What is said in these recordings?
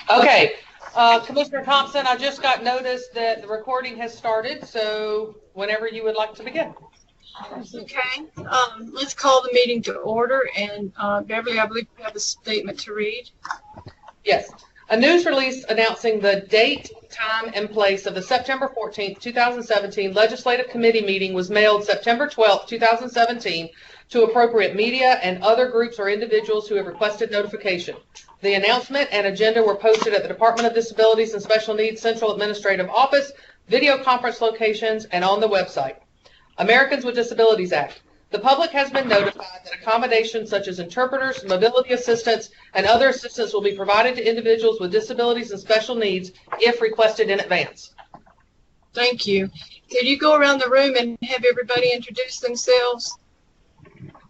Okay, Commissioner Thompson, I just got notice that the recording has started, so whenever you would like to begin. Okay, let's call the meeting to order, and Beverly, I believe you have a statement to read. Yes. A news release announcing the date, time, and place of the September 14th, 2017 Legislative Committee meeting was mailed September 12th, 2017 to appropriate media and other groups or individuals who have requested notification. The announcement and agenda were posted at the Department of Disabilities and Special Needs Central Administrative Office, video conference locations, and on the website. Americans with Disabilities Act. The public has been notified that accommodations such as interpreters, mobility assistance, and other assistance will be provided to individuals with disabilities and special needs if requested in advance. Thank you. Could you go around the room and have everybody introduce themselves?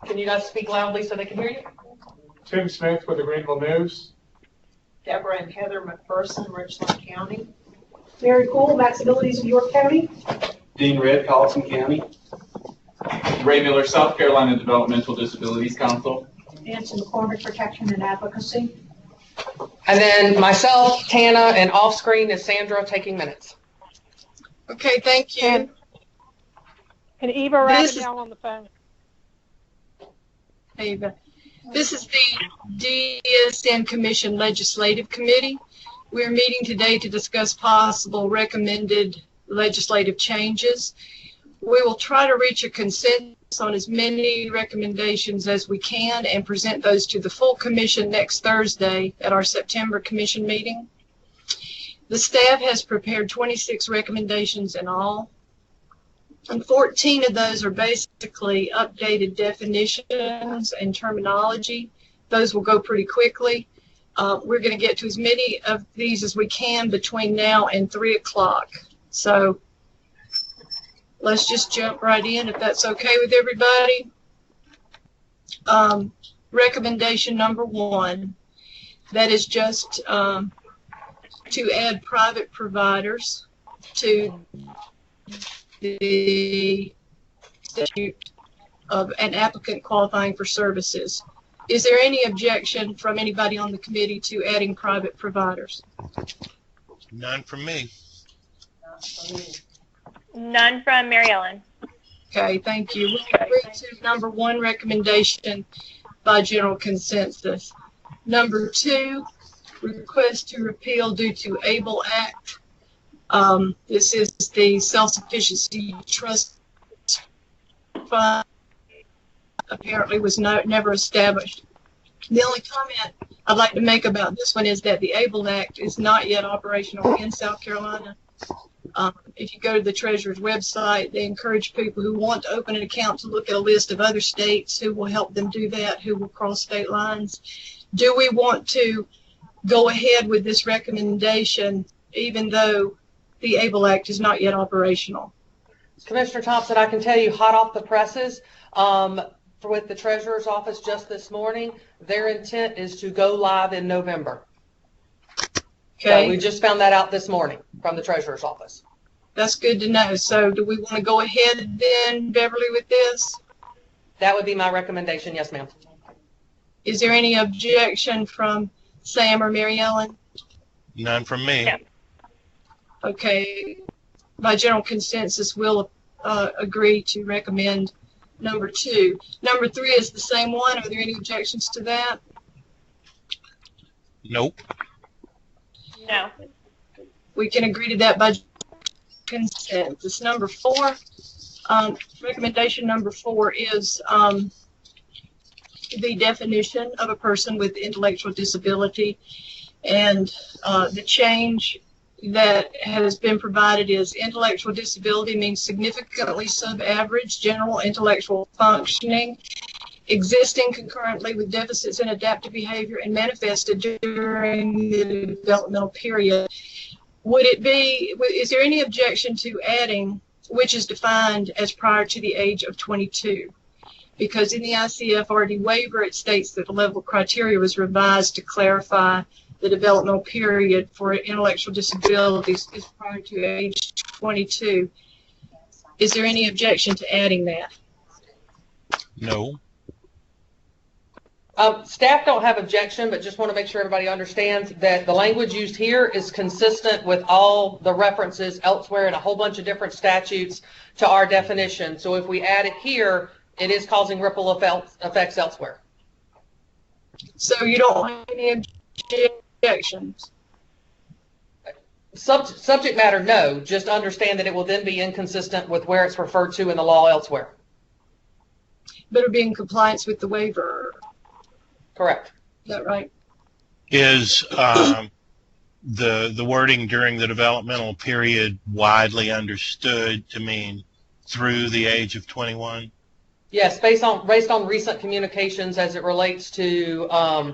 Can you guys speak loudly so they can hear you? Tim Smith with the Greenville News. Deborah and Heather McPherson, Richland County. Mary Poole, Maxabilities of York County. Dean Red, Colleton County. Ray Miller, South Carolina Developmental Disabilities Council. Nancy McCormick, Protection and Advocacy. And then myself, Tana, and off screen is Sandra taking minutes. Okay, thank you. And Eva right now on the phone. Eva. This is the DSN Commission Legislative Committee. We're meeting today to discuss possible recommended legislative changes. We will try to reach a consensus on as many recommendations as we can and present those to the full commission next Thursday at our September commission meeting. The staff has prepared 26 recommendations in all, and 14 of those are basically updated definitions and terminology. Those will go pretty quickly. We're going to get to as many of these as we can between now and 3 o'clock. So let's just jump right in if that's okay with everybody. Recommendation number 1, that is just to add private providers to the statute of an applicant qualifying for services. Is there any objection from anybody on the committee to adding private providers? None from me. None from Mary Ellen. Okay, thank you. We'll agree to number 1 recommendation by general consensus. Number 2, request to repeal due to ABLE Act. This is the Self-Sufficiency Trust Fund. Apparently was never established. The only comment I'd like to make about this one is that the ABLE Act is not yet operational in South Carolina. If you go to the Treasurer's website, they encourage people who want to open an account to look at a list of other states who will help them do that, who will cross state lines. Do we want to go ahead with this recommendation even though the ABLE Act is not yet operational? Commissioner Thompson, I can tell you hot off the presses, with the Treasurer's Office just this morning, their intent is to go live in November. Okay. So we just found that out this morning from the Treasurer's Office. That's good to know. So do we want to go ahead then, Beverly, with this? That would be my recommendation. Yes, ma'am. Is there any objection from Sam or Mary Ellen? None from me. Yeah. Okay. By general consensus, we'll agree to recommend number 2. Number 3 is the same one. Are there any objections to that? Nope. No. We can agree to that by consensus. Number 4, recommendation number 4 is the definition of a person with intellectual disability, and the change that has been provided is intellectual disability means significantly sub-average general intellectual functioning, existing concurrently with deficits in adaptive behavior and manifested during the developmental period. Would it be, is there any objection to adding, which is defined as prior to the age of 22? Because in the ICFRD waiver, it states that the level of criteria was revised to clarify the developmental period for intellectual disabilities is prior to age 22. Is there any objection to adding that? No. Staff don't have objection, but just want to make sure everybody understands that the language used here is consistent with all the references elsewhere in a whole bunch of different statutes to our definition. So if we add it here, it is causing ripple effects elsewhere. So you don't have any objections? Subject matter, no. Just understand that it will then be inconsistent with where it's referred to in the law elsewhere. But it'll be in compliance with the waiver. Correct. Is that right? Is the wording during the developmental period widely understood to mean through the age of 21? Yes, based on recent communications as it relates to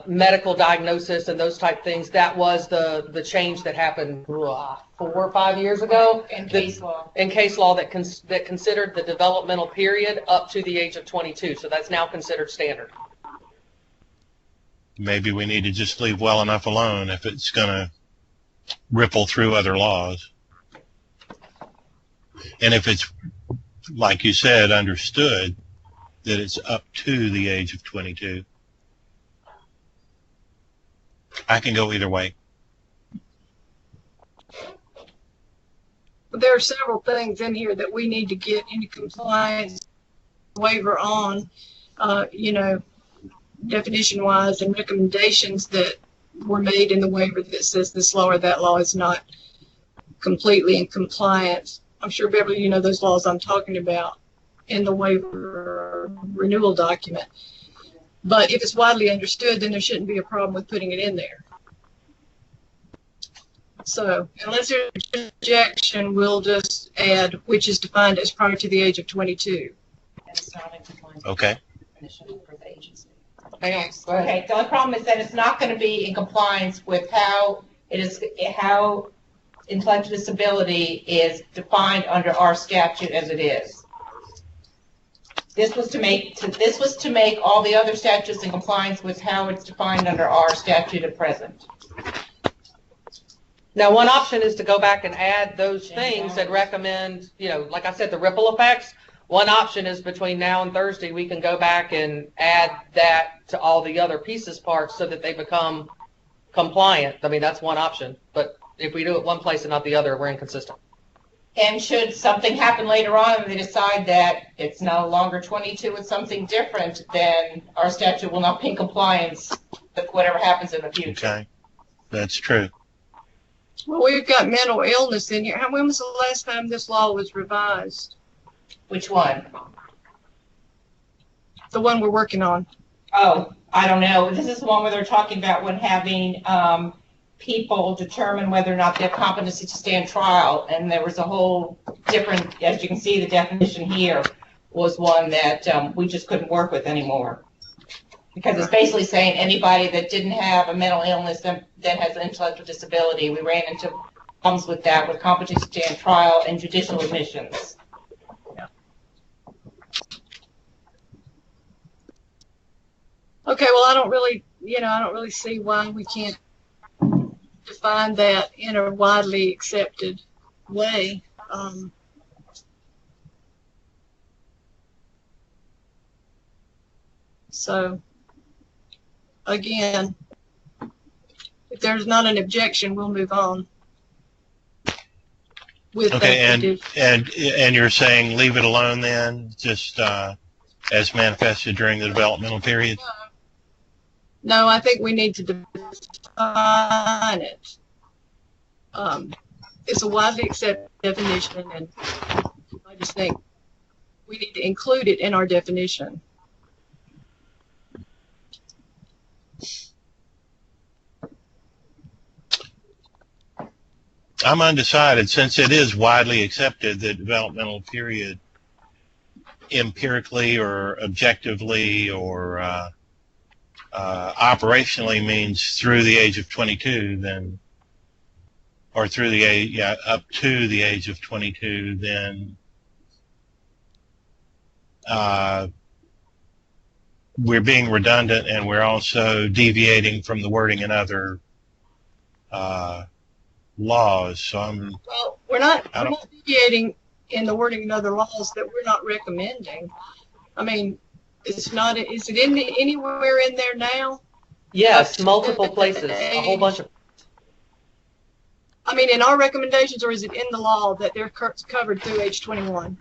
medical diagnosis and those type things. That was the change that happened 4 or 5 years ago In case law. in case law that considered the developmental period up to the age of 22. So that's now considered standard. Maybe we need to just leave well enough alone if it's going to ripple through other laws. And if it's, like you said, understood that it's up to the age of 22. I can go either way. There are several things in here that we need to get into compliance waiver on, definition-wise, and recommendations that were made in the waiver that says this law or that law is not completely in compliance. I'm sure, Beverly, you know those laws I'm talking about in the waiver renewal document. But if it's widely understood, then there shouldn't be a problem with putting it in there. So unless there's an objection, we'll just add which is defined as prior to the age of 22. Okay. Hang on, go ahead. Okay, the only problem is that it's not going to be in compliance with how intellectual disability is defined under our statute as it is. This was to make all the other statutes in compliance with how it's defined under our statute at present. Now, one option is to go back and add those things and recommend, like I said, the ripple effects. One option is between now and Thursday, we can go back and add that to all the other pieces parts so that they become compliant. I mean, that's one option. But if we do it one place and not the other, we're inconsistent. And should something happen later on and they decide that it's no longer 22, it's something different, then our statute will not be in compliance with whatever happens in the future. Okay. That's true. Well, we've got mental illness in here. When was the last time this law was revised? Which one? The one we're working on. Oh, I don't know. This is the one where they're talking about when having people determine whether or not they have competency to stand trial. And there was a whole different, as you can see, the definition here was one that we just couldn't work with anymore. Because it's basically saying anybody that didn't have a mental illness that has an intellectual disability. We ran into problems with that, with competency to stand trial and judicial admissions. Okay, well, I don't really see why we can't define that in a widely accepted way. So, again, if there's not an objection, we'll move on. With Okay, and you're saying leave it alone then, just as manifested during the developmental period? No, I think we need to define it. It's a widely accepted definition, and I just think we need to include it in our definition. I'm undecided, since it is widely accepted that developmental period empirically or objectively or operationally means through the age of 22, then, or through the age, up to the age of 22, then we're being redundant, and we're also deviating from the wording in other laws. So we're not deviating in the wording in other laws that we're not recommending. I mean, It's not, is it anywhere in there now? Yes, multiple places, a whole bunch of. I mean, in our recommendations, or is it in the law that they're covered through age 21?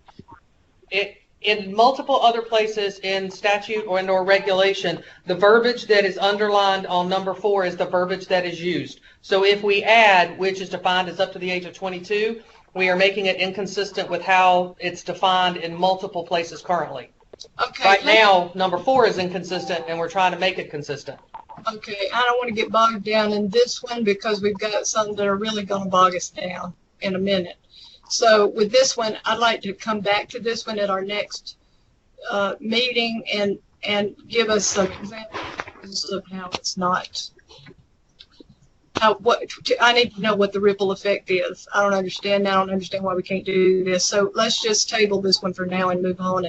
In multiple other places in statute or regulation, the verbiage that is underlined on number 4 is the verbiage that is used. So if we add, which is defined as up to the age of 22, we are making it inconsistent with how it's defined in multiple places currently. Okay. Right now, number 4 is inconsistent, and we're trying to make it consistent. Okay, I don't want to get bogged down in this one because we've got some that are really going to bog us down in a minute. So with this one, I'd like to come back to this one at our next meeting and give us some examples of how it's not. I need to know what the ripple effect is. I don't understand. I don't understand why we can't do this. So let's just table this one for now and move on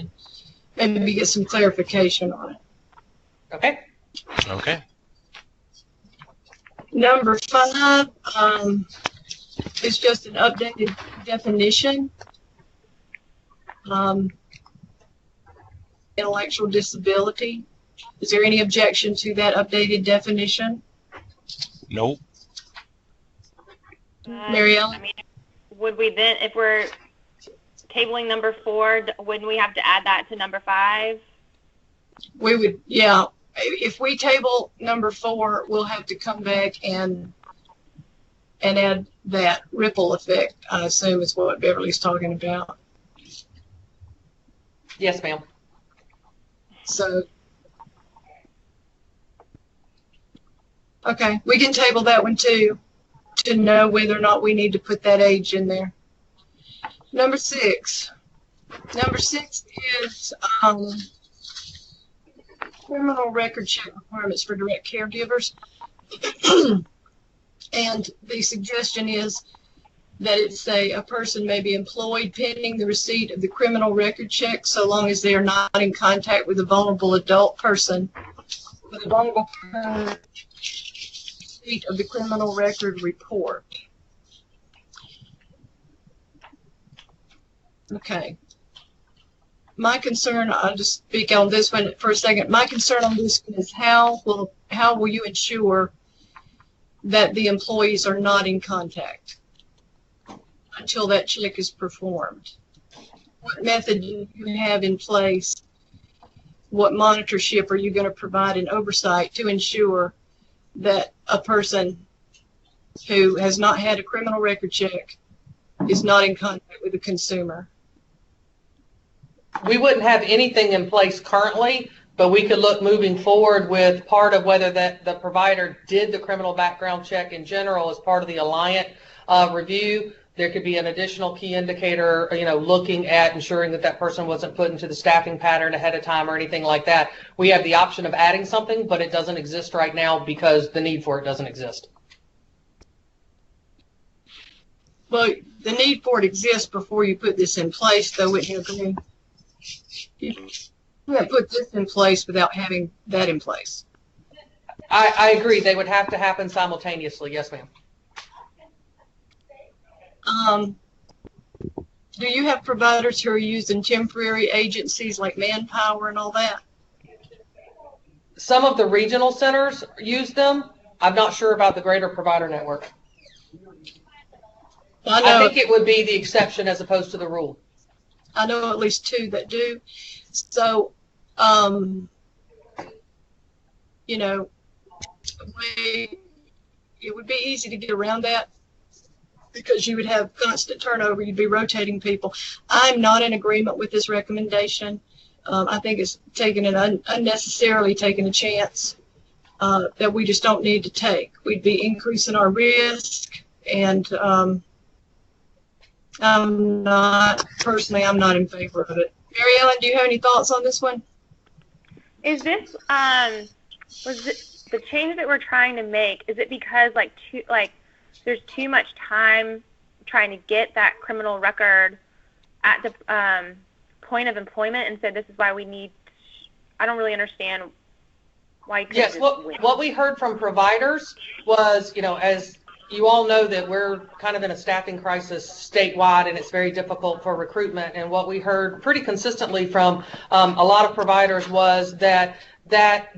and maybe get some clarification on it. Okay. Okay. Number 5 is just an updated definition. Intellectual disability. Is there any objection to that updated definition? Nope. Mary Ellen? I mean, would we then, if we're tabling number 4, wouldn't we have to add that to number 5? We would, yeah. If we table number 4, we'll have to come back and add that ripple effect, I assume is what Beverly's talking about. Yes, ma'am. So, okay, we can table that one too, to know whether or not we need to put that age in there. Number 6. Number 6 is criminal record check requirements for direct caregivers. And the suggestion is that it's a person may be employed pending the receipt of the criminal record check so long as they are not in contact with a vulnerable adult person. With a vulnerable person, receipt of the criminal record report. Okay. My concern, I'll just speak on this one for a second. My concern on this one is how will you ensure that the employees are not in contact until that check is performed? What method do you have in place? What monitorship are you going to provide and oversight to ensure that a person who has not had a criminal record check is not in contact with the consumer? We wouldn't have anything in place currently, but we could look moving forward with part of whether that the provider did the criminal background check in general as part of the Alliant review. There could be an additional key indicator, looking at ensuring that that person wasn't put into the staffing pattern ahead of time or anything like that. We have the option of adding something, but it doesn't exist right now because the need for it doesn't exist. Well, the need for it exists before you put this in place, though, wouldn't you agree? You can't put this in place without having that in place. I agree. They would have to happen simultaneously. Yes, ma'am. Do you have providers who are using temporary agencies like Manpower and all that? Some of the regional centers use them. I'm not sure about the greater provider network. I think it would be the exception as opposed to the rule. I know at least 2 that do. So, it would be easy to get around that because you would have constant turnover. You'd be rotating people. I'm not in agreement with this recommendation. I think it's unnecessarily taking a chance that we just don't need to take. We'd be increasing our risk, and I'm not in favor of it. Mary Ellen, do you have any thoughts on this one? Is this the change that we're trying to make? Is it because there's too much time trying to get that criminal record at the point of employment, and so this is why we need? I don't really understand why. Yes, what we heard from providers was, as you all know that we're kind of in a staffing crisis statewide, and it's very difficult for recruitment. And what we heard pretty consistently from a lot of providers was that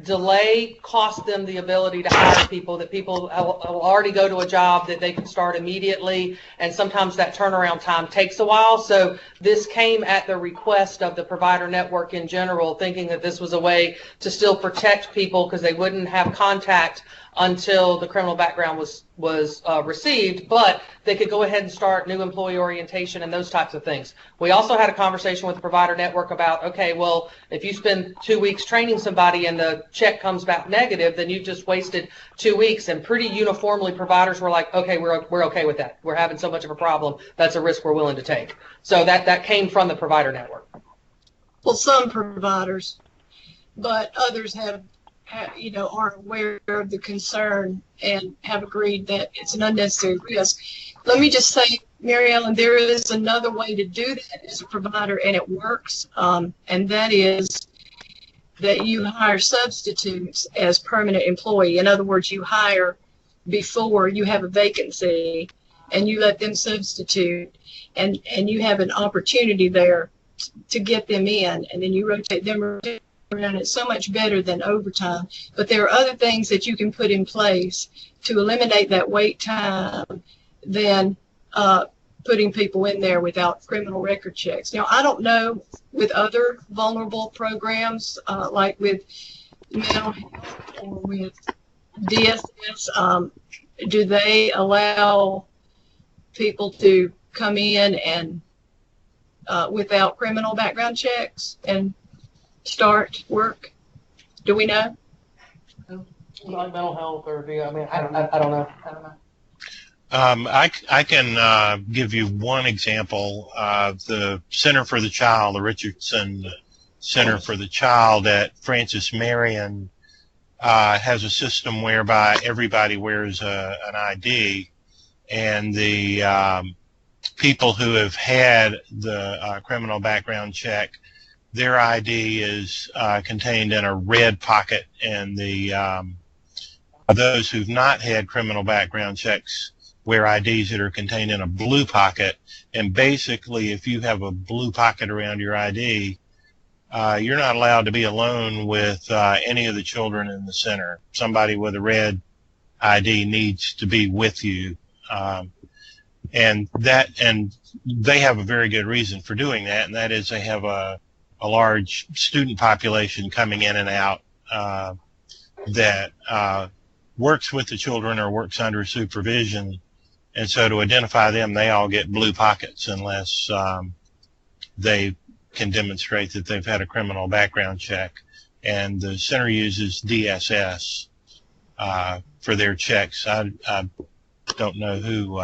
delay cost them the ability to hire people, that people will already go to a job that they can start immediately, and sometimes that turnaround time takes a while. So this came at the request of the provider network in general, thinking that this was a way to still protect people because they wouldn't have contact until the criminal background was received, but they could go ahead and start new employee orientation and those types of things. We also had a conversation with the provider network about, okay, well, if you spend 2 weeks training somebody and the check comes back negative, then you've just wasted 2 weeks. And pretty uniformly, providers were like, okay, we're okay with that. We're having so much of a problem. That's a risk we're willing to take. So that came from the provider network. Well, some providers, but others are aware of the concern and have agreed that it's an unnecessary risk. Let me just say, Mary Ellen, there is another way to do that as a provider, and it works, and that is that you hire substitutes as permanent employee. In other words, you hire before you have a vacancy, and you let them substitute, and you have an opportunity there to get them in, and then you rotate them around. It's so much better than overtime. But there are other things that you can put in place to eliminate that wait time than putting people in there without criminal record checks. Now, I don't know with other vulnerable programs, like with mental health or with DSS, do they allow people to come in and without criminal background checks and start work? Do we know? Like mental health or I don't know. I can give you one example. The Center for the Child, the Richardson Center for the Child at Francis Marion, has a system whereby everybody wears an ID, and the people who have had the criminal background check, their ID is contained in a red pocket, and those who've not had criminal background checks wear IDs that are contained in a blue pocket. And basically, if you have a blue pocket around your ID, you're not allowed to be alone with any of the children in the center. Somebody with a red ID needs to be with you, and they have a very good reason for doing that, and that is they have a large student population coming in and out that works with the children or works under supervision. And so to identify them, they all get blue pockets unless they can demonstrate that they've had a criminal background check. And the center uses DSS for their checks. I don't know who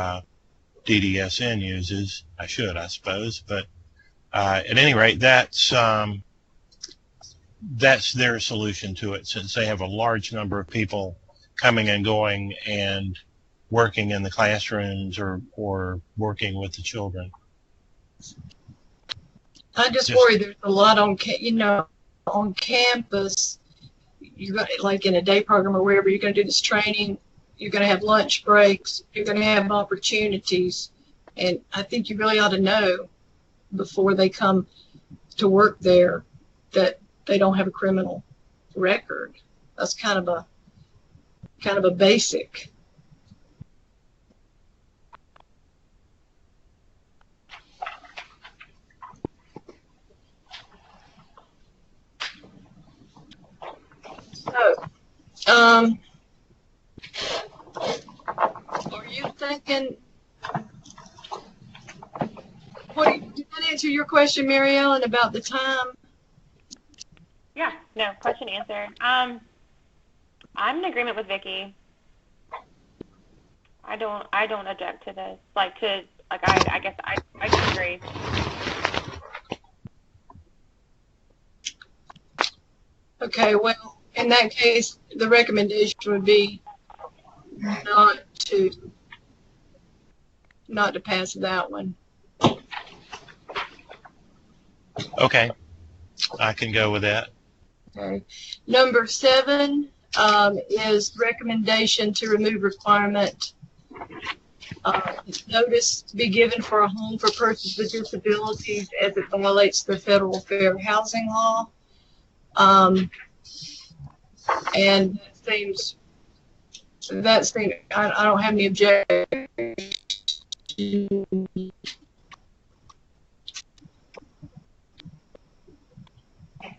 DDSN uses. I should, I suppose, but at any rate, that's their solution to it, since they have a large number of people coming and going and working in the classrooms or working with the children. I just worry there's a lot on campus. You're going like in a day program or wherever you're going to do this training. You're going to have lunch breaks. You're going to have opportunities, and I think you really ought to know before they come to work there that they don't have a criminal record. That's kind of a basic. So, are you thinking? Did that answer your question, Mary Ellen, about the time? Yeah, no, question answered. I'm in agreement with Vicki. I don't object to this. I guess I can agree. Okay, well, in that case, the recommendation would be not to pass that one. Okay, I can go with that. Okay. Number 7 is recommendation to remove requirement Notice to be given for a home for persons with disabilities as it violates the federal fair housing law. And that seems, I don't have any objection.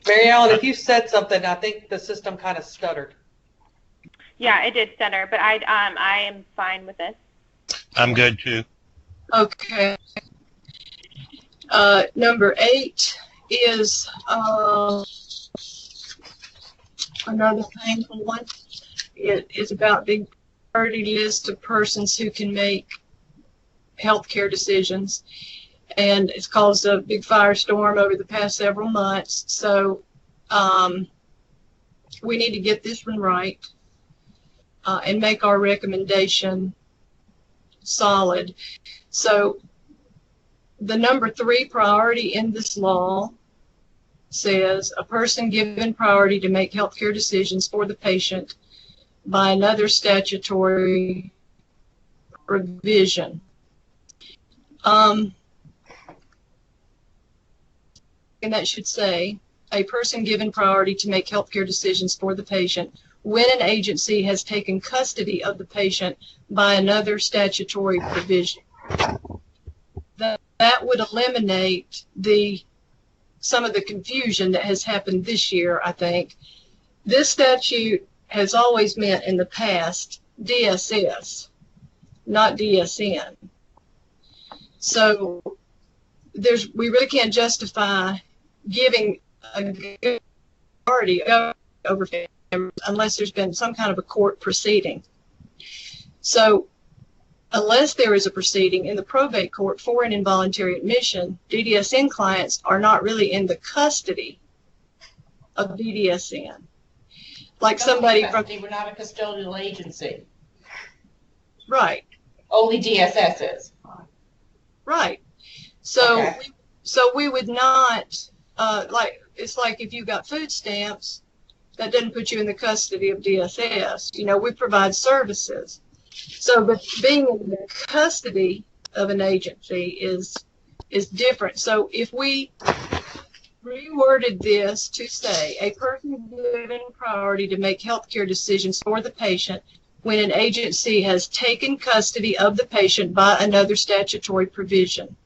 Mary Ellen, if you said something, I think the system kind of stuttered. Yeah, it did stutter, but I am fine with this. I'm good too. Okay. Number 8 is another painful one. It is about the priority list of persons who can make healthcare decisions. And it's caused a big firestorm over the past several months. So we need to get this one right and make our recommendation solid. So the number 3 priority in this law says a person given priority to make healthcare decisions for the patient by another statutory provision. And that should say a person given priority to make healthcare decisions for the patient when an agency has taken custody of the patient by another statutory provision. That would eliminate some of the confusion that has happened this year, I think. This statute has always meant in the past DSS, not DSN. So we really can't justify giving a priority over unless there's been some kind of a court proceeding. So unless there is a proceeding in the probate court for an involuntary admission, DDSN clients are not really in the custody of DDSN. Like somebody from... We're not a custodial agency. Right. Only DSS is. Right. So, okay. So we would not, it's like if you got food stamps, that doesn't put you in the custody of DSS. You know, we provide services. So, but being in the custody of an agency is different. So if we reworded this to say a person given priority to make healthcare decisions for the patient when an agency has taken custody of the patient by another statutory provision.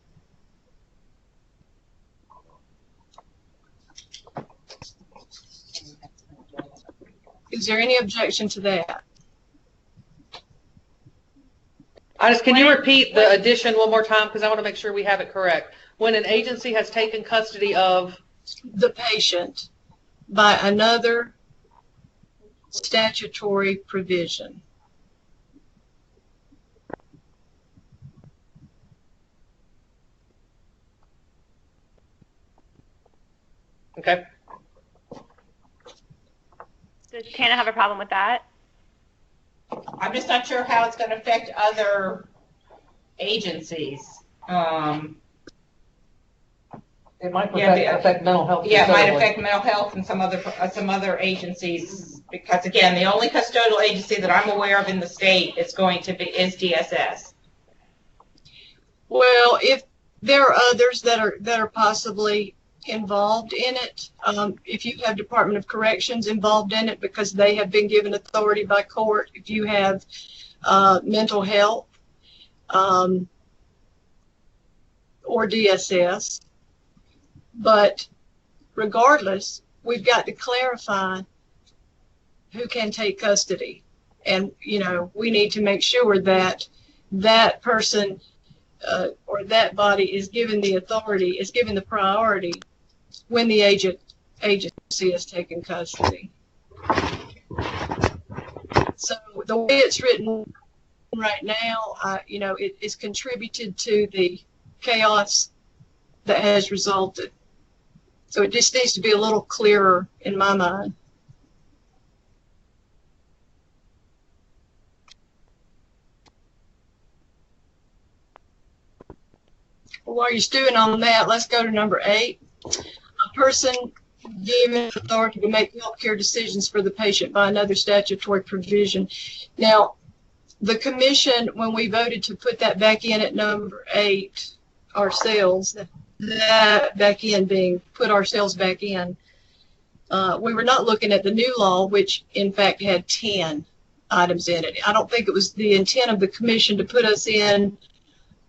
Is there any objection to that? Can you repeat the addition one more time? Because I want to make sure we have it correct. When an agency has taken custody of the patient by another statutory provision. Okay. Does Tana have a problem with that? I'm just not sure how it's going to affect other agencies. It might affect mental health. Yeah, it might affect mental health and some other agencies, because again, the only custodial agency that I'm aware of in the state is DSS. Well, if there are others that are possibly involved in it, if you have Department of Corrections involved in it because they have been given authority by court, if you have mental health or DSS. But regardless, we've got to clarify who can take custody. And, you know, we need to make sure that that person or that body is given the authority, is given the priority when the agency has taken custody. So the way it's written right now, you know, it is contributed to the chaos that has resulted. So it just needs to be a little clearer in my mind. Well, while you're stewing on that, let's go to number 8. A person given authority to make healthcare decisions for the patient by another statutory provision. Now, the commission, when we voted to put that back in at number 8, ourselves, that back in being put ourselves back in, we were not looking at the new law, which in fact had 10 items in it. I don't think it was the intent of the commission to put us in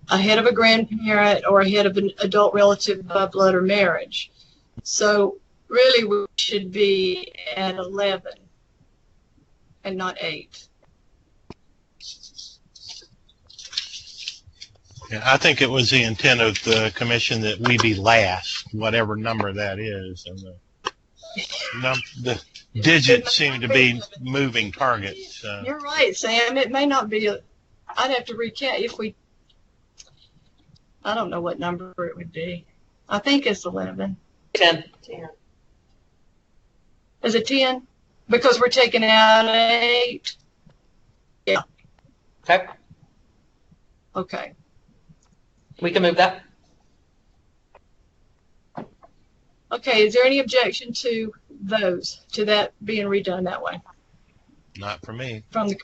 ahead of a grandparent or ahead of an adult relative by blood or marriage. So really we should be at 11 and not 8. Yeah, I think it was the intent of the commission that we be last, whatever number that is, and the digits seem to be moving targets. You're right, Sam. It may not be I'd have to recount if we. I don't know what number it would be. I think it's 11. 10. Is it 10? Because we're taking out 8. Yeah. Okay. Okay. We can move that. Okay. Is there any objection to that being redone that way? Not for me. From the.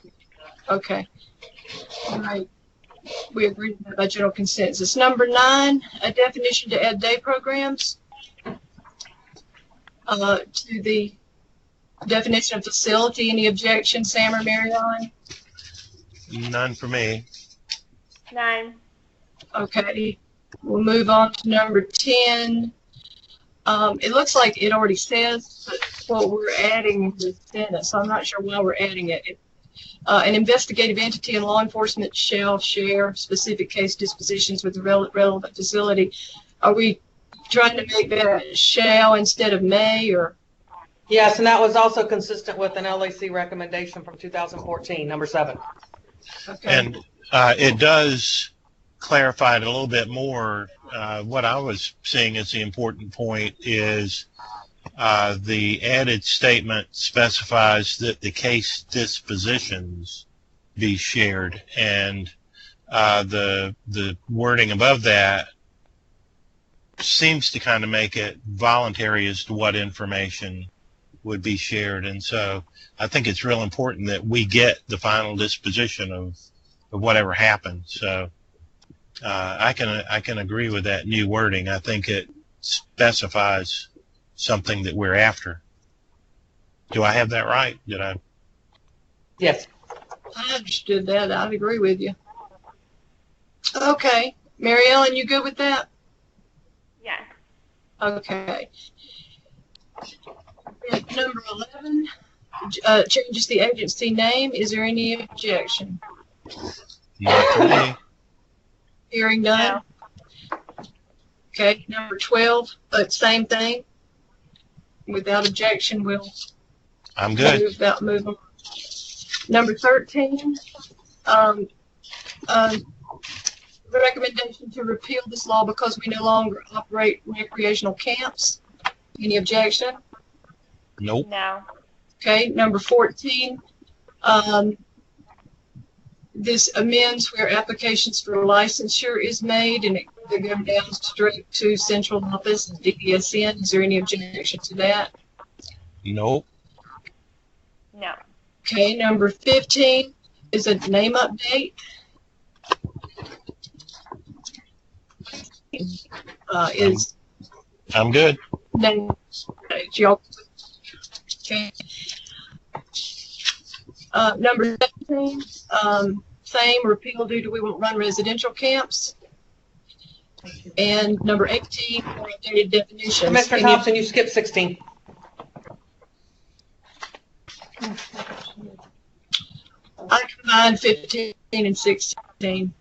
Okay. All right. We agree with that by general consensus. Number 9, a definition to add day programs to the definition of facility. Any objection, Sam or Mary Ellen? None for me. 9. Okay. We'll move on to number 10. It looks like it already says what we're adding in the sentence, so I'm not sure why we're adding it. An investigative entity and law enforcement shall share specific case dispositions with the relevant facility. Are we trying to make that shall instead of may, or? Yes, and that was also consistent with an LAC recommendation from 2014, number 7. Okay. And it does clarify it a little bit more. What I was seeing as the important point is the added statement specifies that the case dispositions be shared, and the wording above that seems to kind of make it voluntary as to what information would be shared. And so I think it's real important that we get the final disposition of whatever happened. So I can agree with that new wording. I think it specifies something that we're after. Do I have that right? Did I? Yes. I understood that. I'd agree with you. Okay. Mary Ellen, you good with that? Yes. Okay. Number 11, changes the agency name. Is there any objection? Not for me. Hearing none. No. Okay. Number 12, same thing. Without objection, we'll I'm good. move on. Number 13, recommendation to repeal this law because we no longer operate recreational camps. Any objection? Nope. No. Okay. Number 14, this amends where applications for licensure is made and it could go down straight to central office and DDSN. Is there any objection to that? Nope. No. Okay. Number 15 is a name update. I'm good. Name y'all. Okay. Number 17, same, repeal due to we won't run residential camps. And number 18, more updated definitions. Commissioner Thompson, you skipped 16. I combined 15 and 16.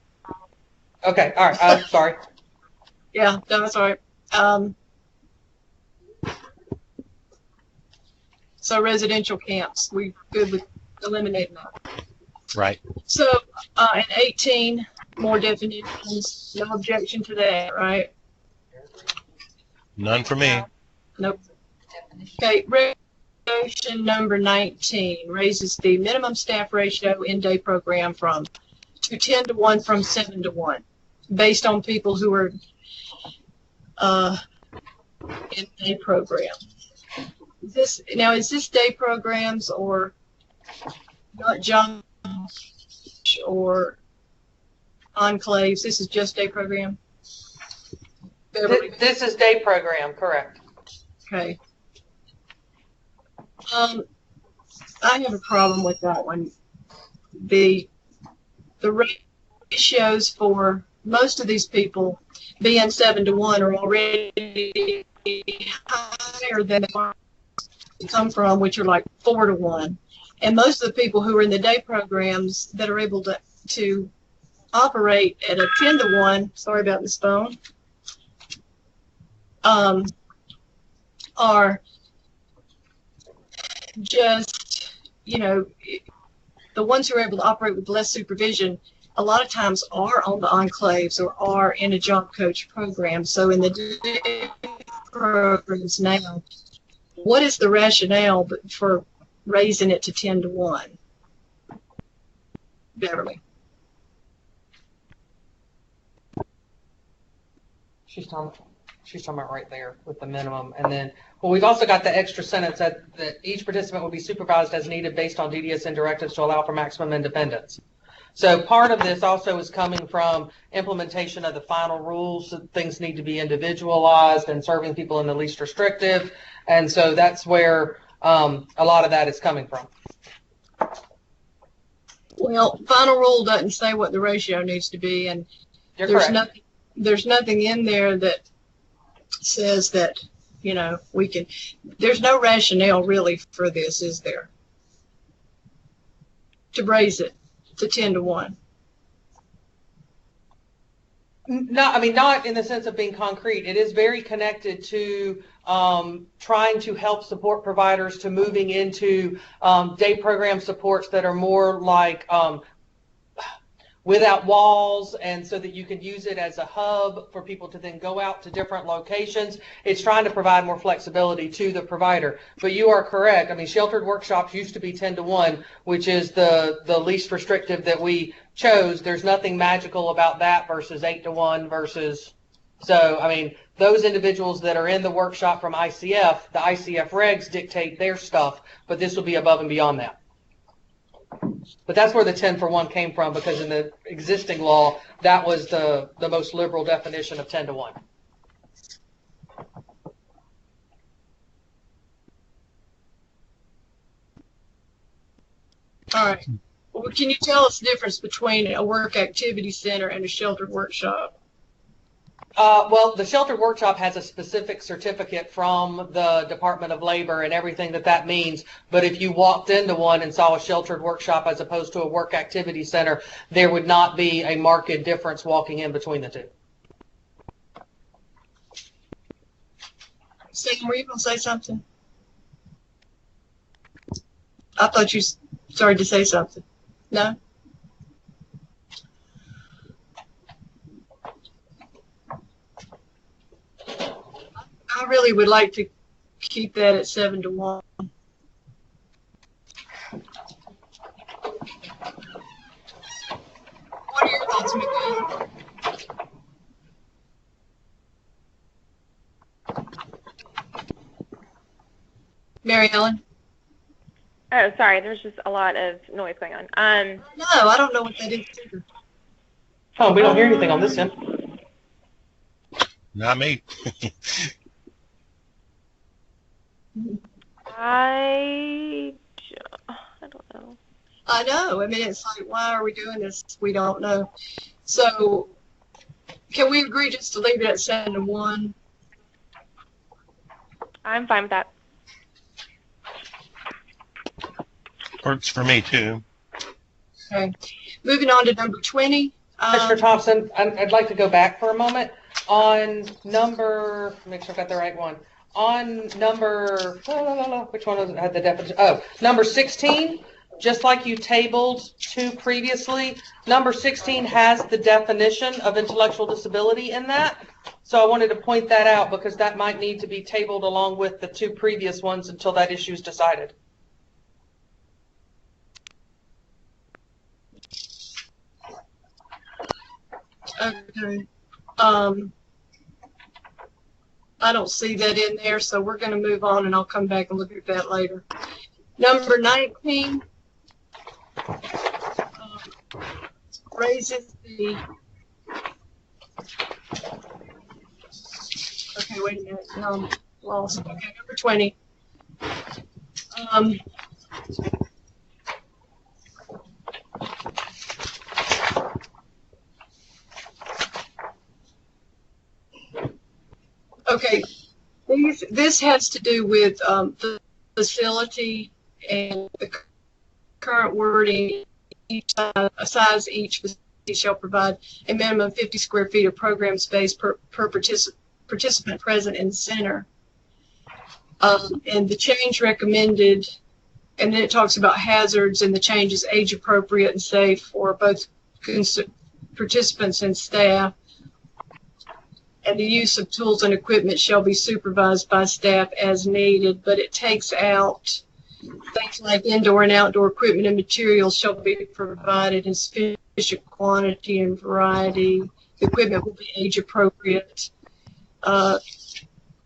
Okay, all right, sorry. Yeah, no, that's all right. So residential camps, we good with eliminating that. Right. So, and 18, more definitions. No objection to that, right? None for me. Nope. Okay, resolution number 19 raises the minimum staff ratio in day program from 10 to 1 from 7 to 1, based on people who are in day program. Is this day programs or not jobs or enclaves. This is just day program? Beverly? This is day program, correct. Okay. I have a problem with that one. The ratios for most of these people being 7-to-1 are already higher than they come from, which are like 4-to-1. And most of the people who are in the day programs that are able to operate at a 10-to-1, sorry about this phone, are just, the ones who are able to operate with less supervision a lot of times are on the enclaves or are in a job coach program. So in the day programs now, what is the rationale for raising it to 10-to-1? Beverly? She's talking about right there with the minimum. And then, well, we've also got the extra sentence that each participant will be supervised as needed based on DDSN directives to allow for maximum independence. So part of this also is coming from implementation of the final rules. So things need to be individualized and serving people in the least restrictive. And so that's where a lot of that is coming from. Well, final rule doesn't say what the ratio needs to be, and You're correct. There's nothing in there that says that, we can, there's no rationale really for this, is there? To raise it to 10-to-1. No, I mean, not in the sense of being concrete. It is very connected to trying to help support providers to moving into day program supports that are more like without walls, and so that you can use it as a hub for people to then go out to different locations. It's trying to provide more flexibility to the provider. But you are correct. I mean, sheltered workshops used to be 10-to-1, which is the least restrictive that we chose. There's nothing magical about that versus 8-to-1 versus, so, I mean, those individuals that are in the workshop from ICF, the ICF regs dictate their stuff, but this will be above and beyond that. But that's where the 10-for-1 came from, because in the existing law, that was the most liberal definition of 10-to-1. All right. Well, can you tell us the difference between a work activity center and a sheltered workshop? Well, the sheltered workshop has a specific certificate from the Department of Labor and everything that means. But if you walked into one and saw a sheltered workshop as opposed to a work activity center, there would not be a marked difference walking in between the two. Sam, were you going to say something? I thought you started to say something. No? I really would like to keep that at 7-to-1. What are your thoughts, Miguel? Mary Ellen? Oh, sorry. There's just a lot of noise going on. No, I don't know what that is either. Oh, we don't hear anything on this end. Not me. I don't know. I know. I mean, it's like, why are we doing this? We don't know. So, can we agree just to leave it at 7-to-1? I'm fine with that. Works for me too. Okay. Moving on to number 20. Mr. Thompson, I'd like to go back for a moment. On number, make sure I got the right one. On number, which one was it, had the definition? Oh, number 16, just like you tabled 2 previously, number 16 has the definition of intellectual disability in that. So I wanted to point that out because that might need to be tabled along with the 2 previous ones until that issue is decided. Okay. I don't see that in there, so we're going to move on, and I'll come back and look at that later. Number 19. raises the, okay, wait a minute, no, I'm lost. Okay, number 20. Okay, this has to do with the facility and the current wording. Each size each facility shall provide a minimum of 50 square feet of program space per participant present in the center. And the change recommended, and then it talks about hazards, and the change is age appropriate and safe for both participants and staff. And the use of tools and equipment shall be supervised by staff as needed, but it takes out things like indoor and outdoor equipment and materials shall be provided in sufficient quantity and variety. The equipment will be age appropriate,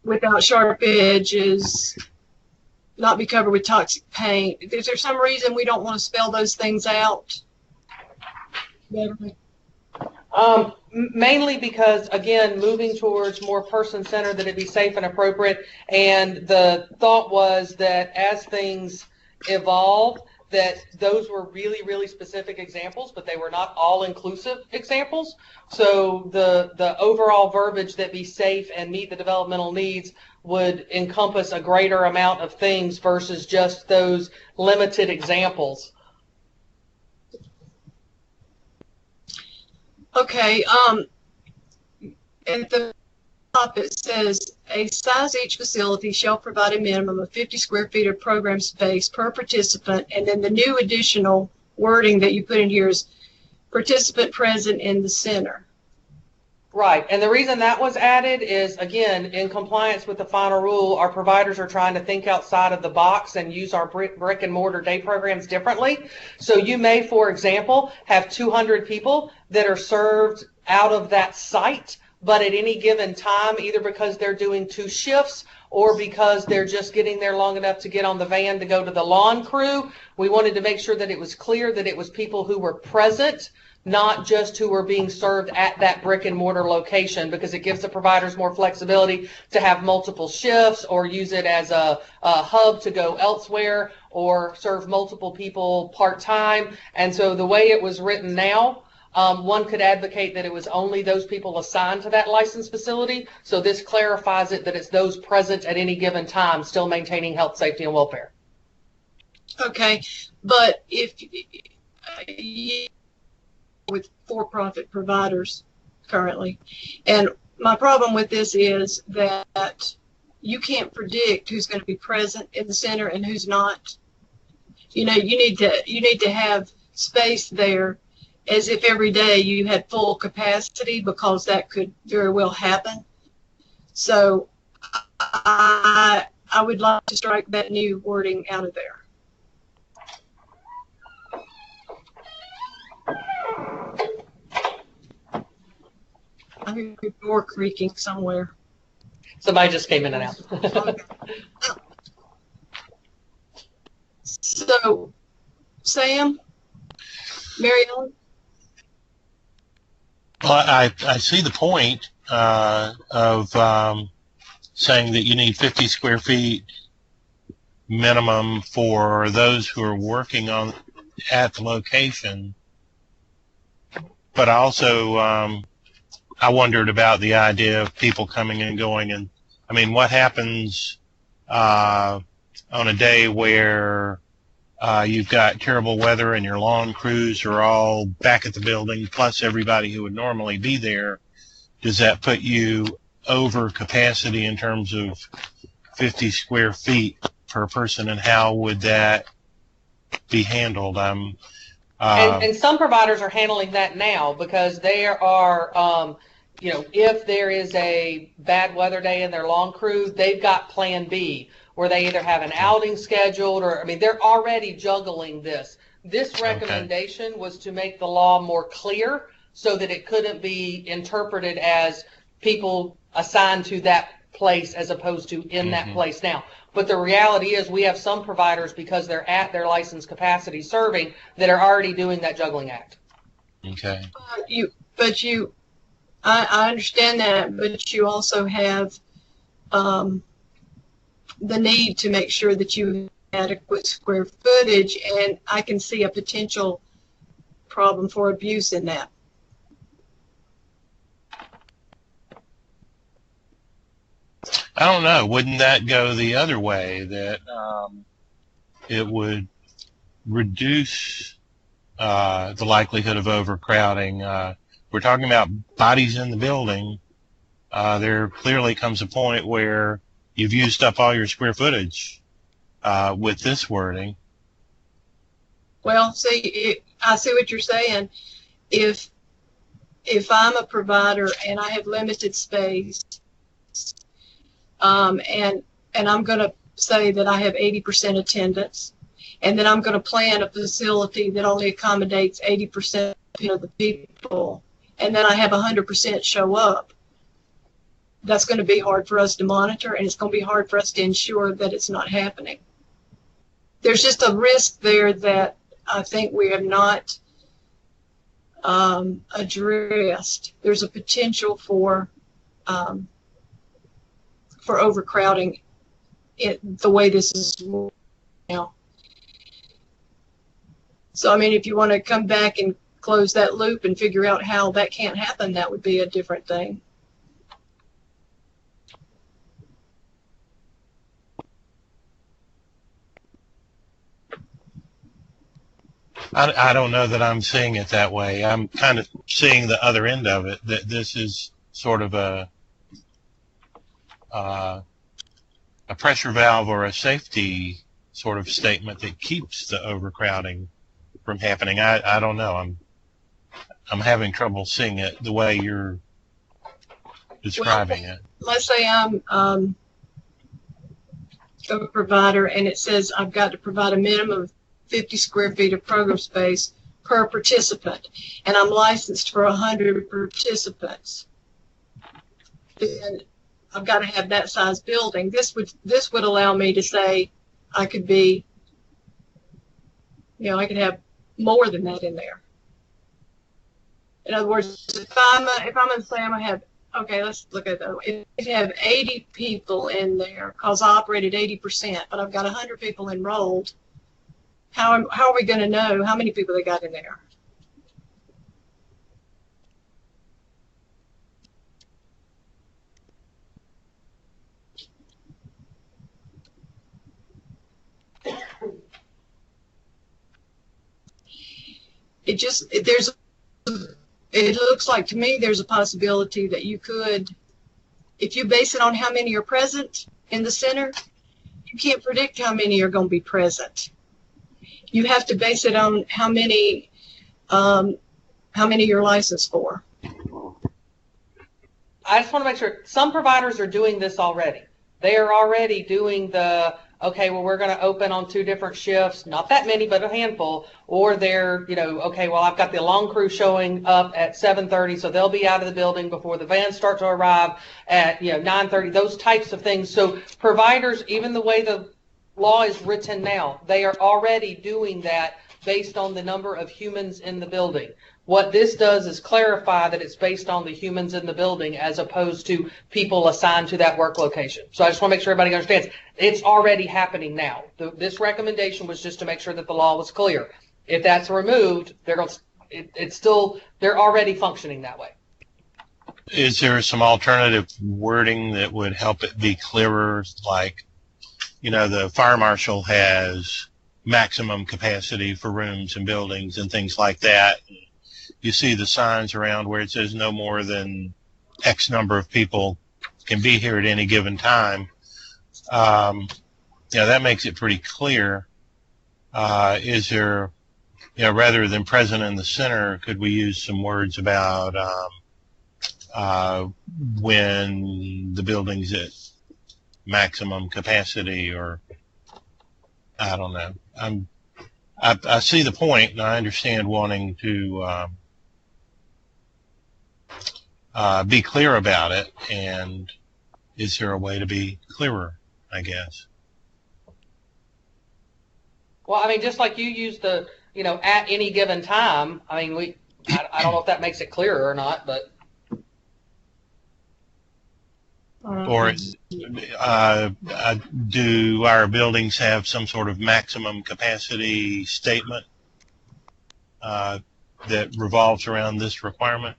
without sharp edges, not be covered with toxic paint. Is there some reason we don't want to spell those things out? Mainly because, again, moving towards more person-centered, that it be safe and appropriate. And the thought was that as things evolve, that those were really, really specific examples, but they were not all-inclusive examples. So the overall verbiage that be safe and meet the developmental needs would encompass a greater amount of things versus just those limited examples. Okay, at the top it says, a size each facility shall provide a minimum of 50 square feet of program space per participant, and then the new additional wording that you put in here is participant present in the center. Right, and the reason that was added is, again, in compliance with the final rule, our providers are trying to think outside of the box and use our brick and mortar day programs differently. So you may, for example, have 200 people that are served out of that site, but at any given time, either because they're doing 2 shifts or because they're just getting there long enough to get on the van to go to the lawn crew, we wanted to make sure that it was clear that it was people who were present, not just who are being served at that brick and mortar location, because it gives the providers more flexibility to have multiple shifts or use it as a hub to go elsewhere or serve multiple people part-time. And so the way it was written now, one could advocate that it was only those people assigned to that licensed facility. So this clarifies it that it's those present at any given time, still maintaining health, safety, and welfare. Okay, but if with for-profit providers currently, and my problem with this is that you can't predict who's going to be present in the center and who's not. You know, you need to have space there as if every day you had full capacity, because that could very well happen. So I would like to strike that new wording out of there. I hear a door creaking somewhere. Somebody just came in and out. So, Sam, Mary Ellen? Well, I see the point of saying that you need 50 square feet minimum for those who are working at the location. But also, I wondered about the idea of people coming and going. And I mean, what happens on a day where you've got terrible weather and your lawn crews are all back at the building, plus everybody who would normally be there? Does that put you over capacity in terms of 50 square feet per person, and how would that be handled? And some providers are handling that now, because there are, you know, if there is a bad weather day in their lawn crew, they've got plan B, where they either have an outing scheduled or, I mean, they're already juggling this. This recommendation was to make the law more clear so that it couldn't be interpreted as people assigned to that place as opposed to in that place now. But the reality is we have some providers, because they're at their licensed capacity serving, that are already doing that juggling act. Okay. I understand that, but you also have the need to make sure that you have adequate square footage, and I can see a potential problem for abuse in that. I don't know. Wouldn't that go the other way, that it would reduce the likelihood of overcrowding? We're talking about bodies in the building. There clearly comes a point where you've used up all your square footage with this wording. Well, see, I see what you're saying. If I'm a provider and I have limited space, and I'm going to say that I have 80% attendance, and then I'm going to plan a facility that only accommodates 80% of the people, and then I have 100% show up, that's going to be hard for us to monitor, and it's going to be hard for us to ensure that it's not happening. There's just a risk there that I think we have not addressed. There's a potential for overcrowding the way this is now. So, I mean, if you want to come back and close that loop and figure out how that can't happen, that would be a different thing. I don't know that I'm seeing it that way. I'm kind of seeing the other end of it, that this is sort of a pressure valve or a safety sort of statement that keeps the overcrowding from happening. I don't know. I'm having trouble seeing it the way you're describing it. Let's say I'm a provider and it says I've got to provide a minimum of 50 square feet of program space per participant, and I'm licensed for 100 participants. Then I've got to have that size building. This would allow me to say I could be, I could have more than that in there. In other words, if I'm going to say I'm going to have, okay, let's look at that. If you have 80 people in there, because I operated 80%, but I've got 100 people enrolled, how are we going to know how many people they got in there? It looks like to me there's a possibility that you could, if you base it on how many are present in the center, you can't predict how many are going to be present. You have to base it on how many you're licensed for. I just want to make sure, some providers are doing this already. They are already doing the, okay, well, we're going to open on 2 different shifts, not that many, but a handful, or they're, okay, well, I've got the alarm crew showing up at 7:30, so they'll be out of the building before the vans start to arrive at, 9:30, those types of things. So providers, even the way the law is written now, they are already doing that based on the number of humans in the building. What this does is clarify that it's based on the humans in the building as opposed to people assigned to that work location. So I just want to make sure everybody understands it's already happening now. This recommendation was just to make sure that the law was clear. If that's removed, they're already functioning that way. Is there some alternative wording that would help it be clearer? Like, the fire marshal has maximum capacity for rooms and buildings and things like that. You see the signs around where it says no more than X number of people can be here at any given time. That makes it pretty clear. Is there, rather than present in the center, could we use some words about when the building's at maximum capacity, or I don't know. I see the point, and I understand wanting to be clear about it. And is there a way to be clearer, I guess? Well, I mean, just like you use the, at any given time, I mean, I don't know if that makes it clearer or not, but Or do our buildings have some sort of maximum capacity statement that revolves around this requirement?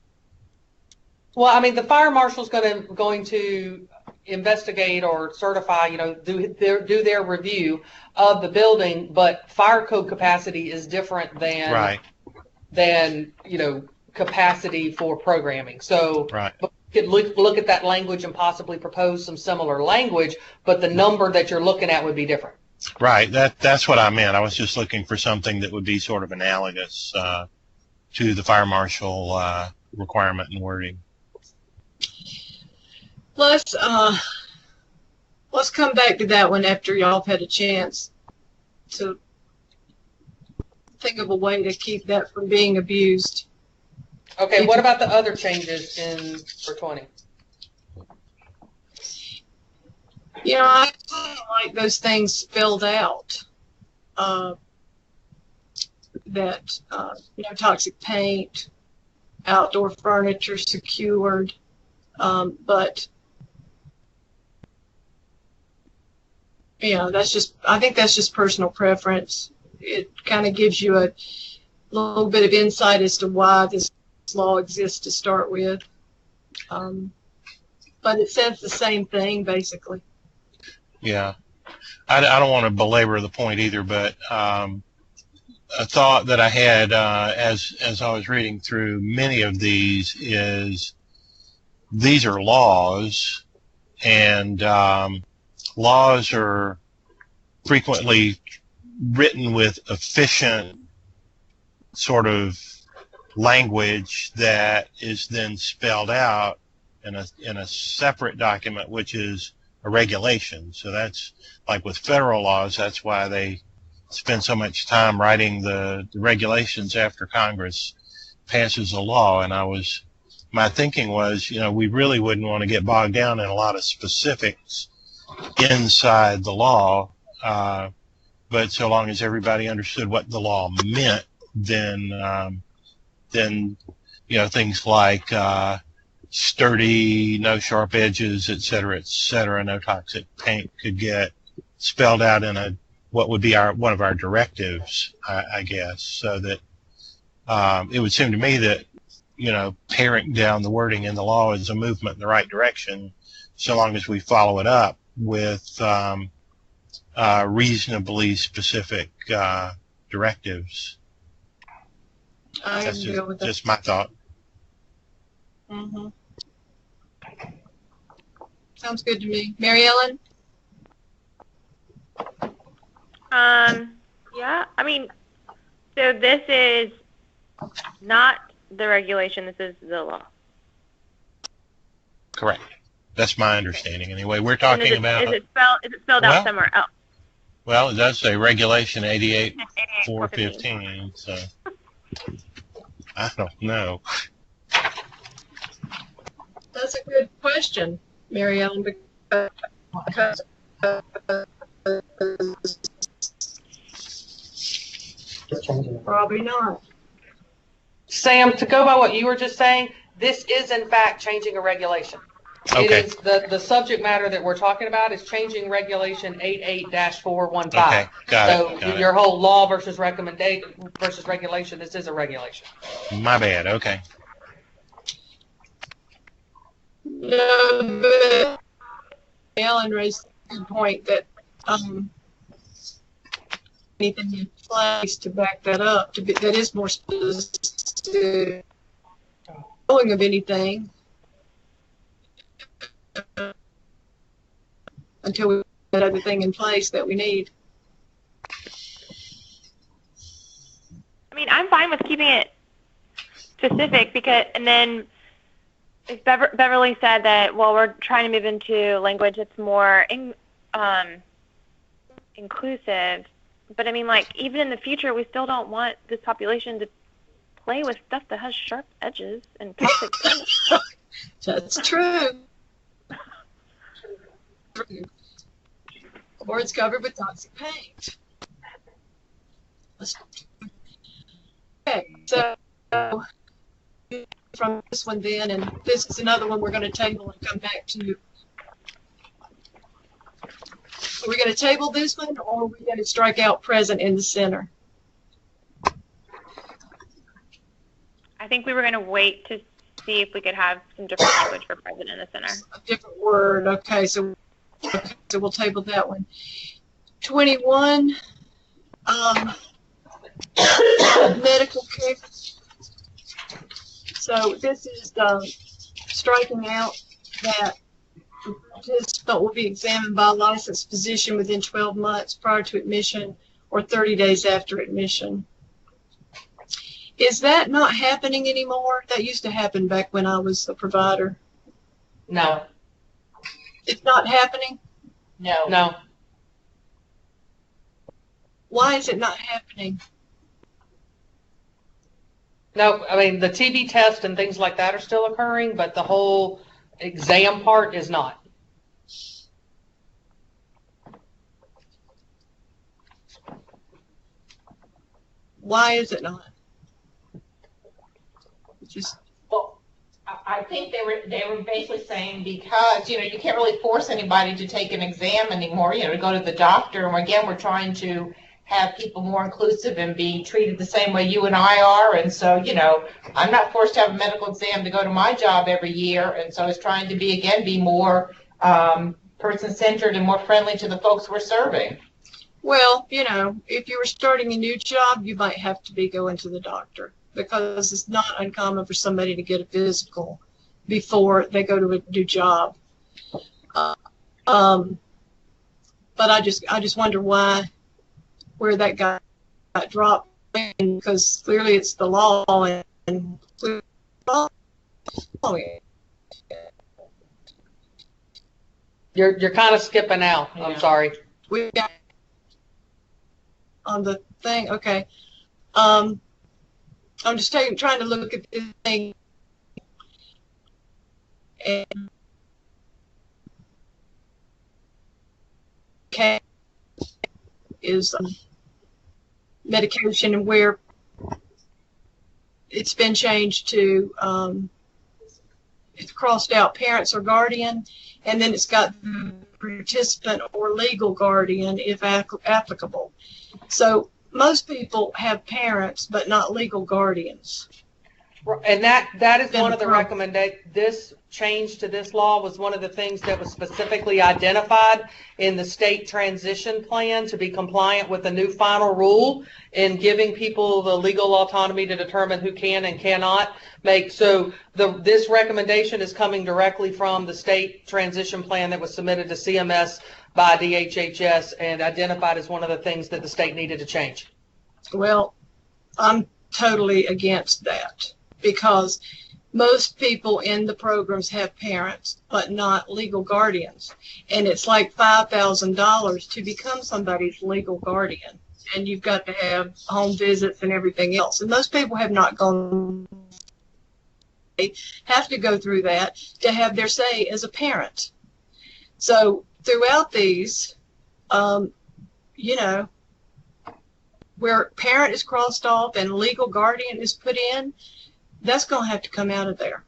well, I mean, the fire marshal's going to investigate or certify, do their review of the building, but fire code capacity is different than Right. Capacity for programming. So Right. you could look at that language and possibly propose some similar language, but the number that you're looking at would be different. Right. That's what I meant. I was just looking for something that would be sort of analogous to the fire marshal requirement and wording. Let's come back to that one after y'all have had a chance to think of a way to keep that from being abused. Okay, what about the other changes for 20? I like those things spelled out. That toxic paint, outdoor furniture secured, but I think that's just personal preference. It kind of gives you a little bit of insight as to why this law exists to start with. But it says the same thing, basically. Yeah. I don't want to belabor the point either, but a thought that I had as I was reading through many of these is these are laws, and laws are frequently written with efficient sort of language that is then spelled out in a separate document, which is a regulation. So that's like with federal laws, that's why they spend so much time writing the regulations after Congress passes a law. And my thinking was, we really wouldn't want to get bogged down in a lot of specifics inside the law, but so long as everybody understood what the law meant, then things like sturdy, no sharp edges, et cetera, no toxic paint could get spelled out in what would be one of our directives, I guess, so that it would seem to me that paring down the wording in the law is a movement in the right direction, so long as we follow it up with reasonably specific directives. That's just my thought. Mm-hmm. Sounds good to me. Mary Ellen? Yeah, I mean, so this is not the regulation, this is the law. Correct. That's my understanding anyway. We're talking about... Is it spelled out somewhere else? Well, it does say Regulation 88-415, so I don't know. That's a good question, Mary Ellen, because probably not. Sam, to go by what you were just saying, this is in fact changing a regulation. Okay. It is the subject matter that we're talking about is changing Regulation 88-415. Okay, got it. Your whole law versus recommendation versus regulation, this is a regulation. My bad. Okay. No, but Ellen raised a good point that anything in place to back that up, that is more specific, knowing of anything until we get other thing in place that we need. I mean, I'm fine with keeping it specific and then Beverly said that, well, we're trying to move into language that's more inclusive. But I mean, like, even in the future, we still don't want this population to play with stuff that has sharp edges and toxic paint. That's true. Or it's covered with toxic paint. Okay, so from this one then, and this is another one we're going to table and come back to. Are we going to table this one, or are we going to strike out present in the center? I think we were going to wait to see if we could have some different language for present in the center. A different word. Okay, so we'll table that one. 21, medical care. So this is striking out that the participant will be examined by a licensed physician within 12 months prior to admission or 30 days after admission. Is that not happening anymore? That used to happen back when I was a provider. No, It's not happening? No. no. Why is it not happening? No, I mean, the TB test and things like that are still occurring, but the whole exam part is not. Why is it not? Just Well, I think they were basically saying because, you can't really force anybody to take an exam anymore, to go to the doctor. And again, we're trying to have people more inclusive and be treated the same way you and I are. And so, I'm not forced to have a medical exam to go to my job every year. And so it's trying to be more person-centered and more friendly to the folks we're serving. well, if you were starting a new job, you might have to be going to the doctor, because it's not uncommon for somebody to get a physical before they go to a new job. But I just wonder where that got dropped in, because clearly it's the law and clearly You're kind of skipping out. I'm sorry. we got on the thing. Okay. I'm just trying to look at this thing. And okay, is medication, and where it's been changed to it's crossed out parents or guardian, and then it's got the participant or legal guardian if applicable. So most people have parents but not legal guardians. And that is Been one of the approved. recommendations. This change to this law was one of the things that was specifically identified in the state transition plan to be compliant with the new final rule in giving people the legal autonomy to determine who can and cannot make. So this recommendation is coming directly from the state transition plan that was submitted to CMS by DHHS and identified as one of the things that the state needed to change. Well, I'm totally against that, because most people in the programs have parents but not legal guardians, and it's like $5,000 to become somebody's legal guardian, and you've got to have home visits and everything else, and most people have not gone, they have to go through that to have their say as a parent. So throughout these, where parent is crossed off and legal guardian is put in, that's going to have to come out of there.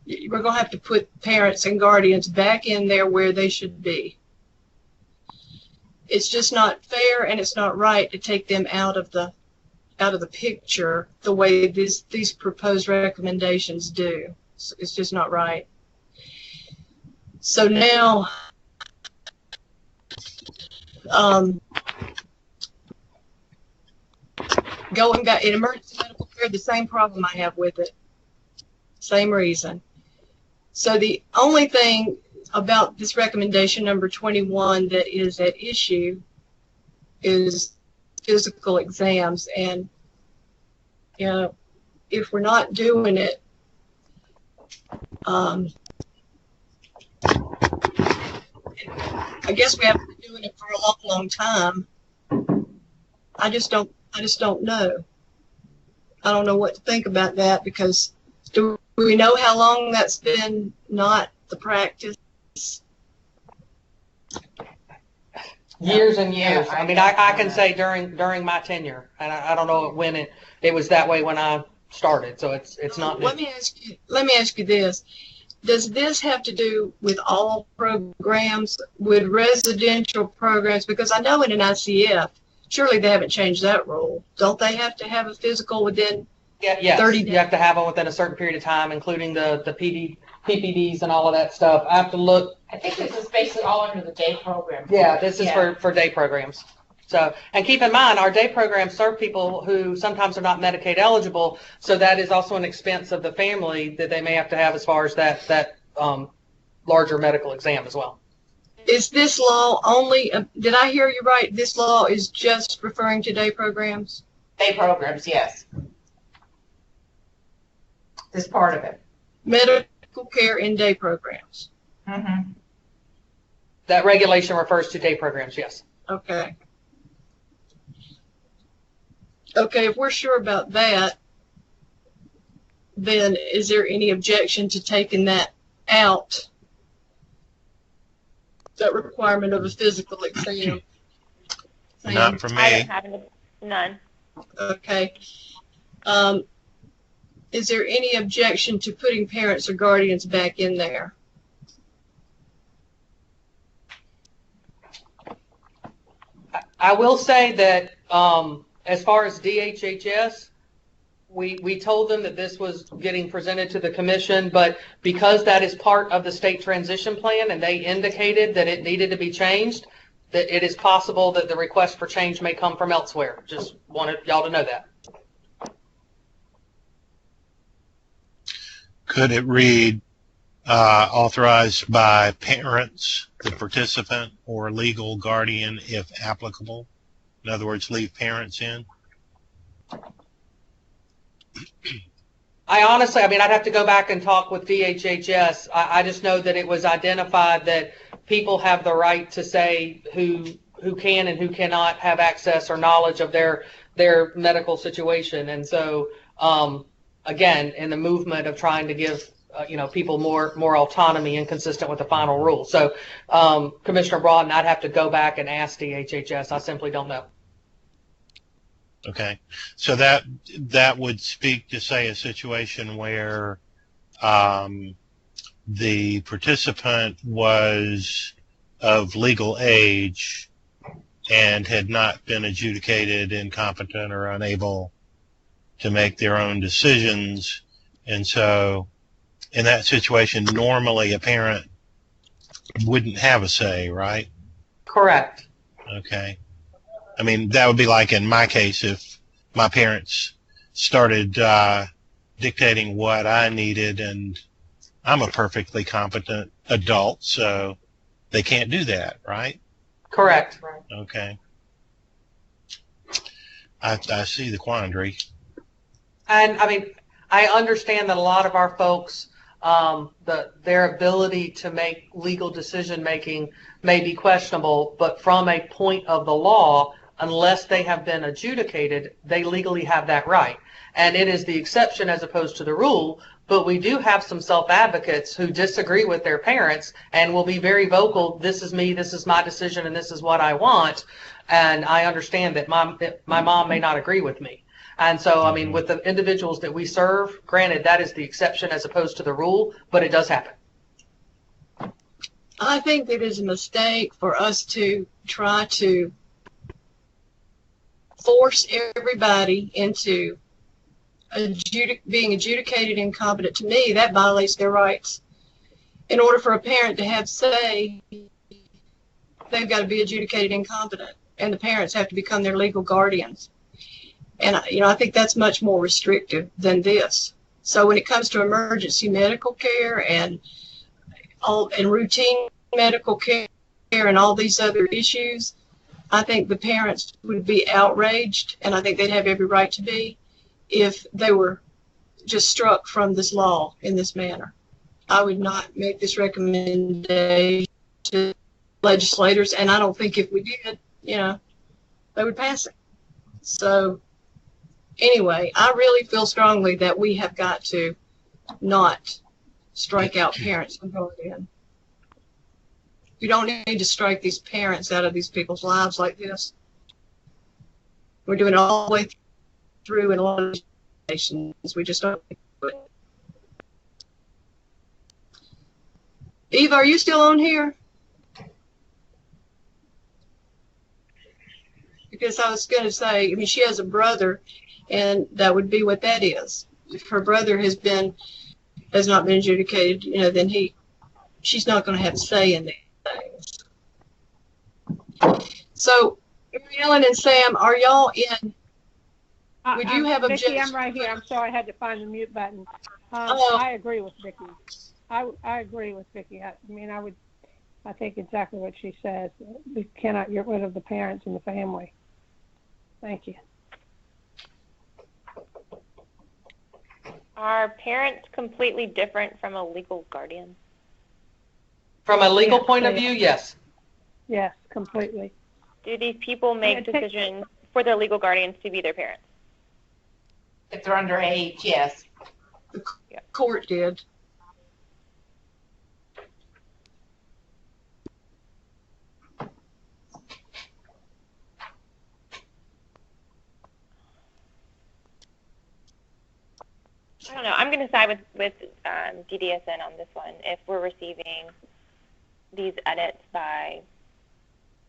We're going to have to put parents and guardians back in there where they should be. It's just not fair, and it's not right to take them out of the picture the way these proposed recommendations do. It's just not right. So now, going back in emergency medical care, the same problem I have with it. Same reason. So the only thing about this recommendation number 21 that is at issue is physical exams. And, if we're not doing it, I guess we haven't been doing it for a long, long time. I just don't know. I don't know what to think about that, because do we know how long that's been not the practice? Years and years. Yeah, I mean, I can say during my tenure, and I don't know when it was that way when I started, so it's not new. Let me ask you this. Does this have to do with all programs, with residential programs? Because I know in an ICF, surely they haven't changed that rule. Don't they have to have a physical within Yes, 30 days? you have to have them within a certain period of time, including the PPDs and all of that stuff. I have to look. I think this is basically all under the day program. Yeah, this is Yeah. for day programs. So, and keep in mind, our day programs serve people who sometimes are not Medicaid eligible, so that is also an expense of the family that they may have to have as far as that larger medical exam as well. Is this law only, did I hear you right? This law is just referring to day programs? Day programs, yes. This part of it. Medical care in day programs. Mm-hmm. That regulation refers to day programs, yes. Okay. Okay, if we're sure about that, then is there any objection to taking that out? That requirement of a physical exam? Not for I me. don't have any, none. Okay. Is there any objection to putting parents or guardians back in there? I will say that as far as DHHS, we told them that this was getting presented to the commission, but because that is part of the state transition plan and they indicated that it needed to be changed, that it is possible that the request for change may come from elsewhere. Just wanted y'all to know that. Could it read authorized by parents, the participant, or legal guardian if applicable? In other words, leave parents in? I honestly, I'd have to go back and talk with DHHS. I just know that it was identified that people have the right to say who can and who cannot have access or knowledge of their medical situation. And so, again, in the movement of trying to give people more autonomy and consistent with the final rule. So, Commissioner Broughton, I'd have to go back and ask DHHS. I simply don't know. Okay, so that would speak to, say, a situation where the participant was of legal age and had not been adjudicated incompetent or unable to make their own decisions, and so in that situation, normally a parent wouldn't have a say, right? Correct. Okay. I mean, that would be like in my case if my parents started dictating what I needed, and I'm a perfectly competent adult, so they can't do that, right? Correct. Okay. I see the quandary. And I understand that a lot of our folks, their ability to make legal decision making may be questionable, but from a point of the law, unless they have been adjudicated, they legally have that right. And it is the exception as opposed to the rule, but we do have some self-advocates who disagree with their parents and will be very vocal, this is me, this is my decision, and this is what I want. And I understand that my mom may not agree with me. And so, with the individuals that we serve, granted, that is the exception as opposed to the rule, but it does happen. I think it is a mistake for us to try to force everybody into being adjudicated incompetent. To me, that violates their rights. In order for a parent to have say, they've got to be adjudicated incompetent, and the parents have to become their legal guardians. And I think that's much more restrictive than this. So when it comes to emergency medical care and routine medical care and all these other issues, I think the parents would be outraged, and I think they'd have every right to be, if they were just struck from this law in this manner. I would not make this recommendation to legislators, and I don't think if we did, they would pass it. So anyway, I really feel strongly that we have got to not strike out parents and guardians. We don't need to strike these parents out of these people's lives like this. We're doing it all the way through in a lot of recommendations. We just don't do it. Eva, are you still on here? Because I was going to say, I mean, she has a brother, and that would be what that is. If her brother has not been adjudicated, you know, then she's not going to have a say in these things. So, Mary Ellen and Sam, are y'all in? Would you have Vicki, objections? I'm right here. I'm sorry, I had to find the mute button. Oh. I agree with Vicki. I agree with Vicki. I think exactly what she says. We cannot get rid of the parents and the family. Thank you. Are parents completely different from a legal guardian? From a legal Yes, point of they view, are. yes. Yes, completely. Do these people make decisions for their legal guardians to be their parents? If they're underage, yes. The court did. I don't know. I'm going to side with DDSN on this one. If we're receiving these edits by,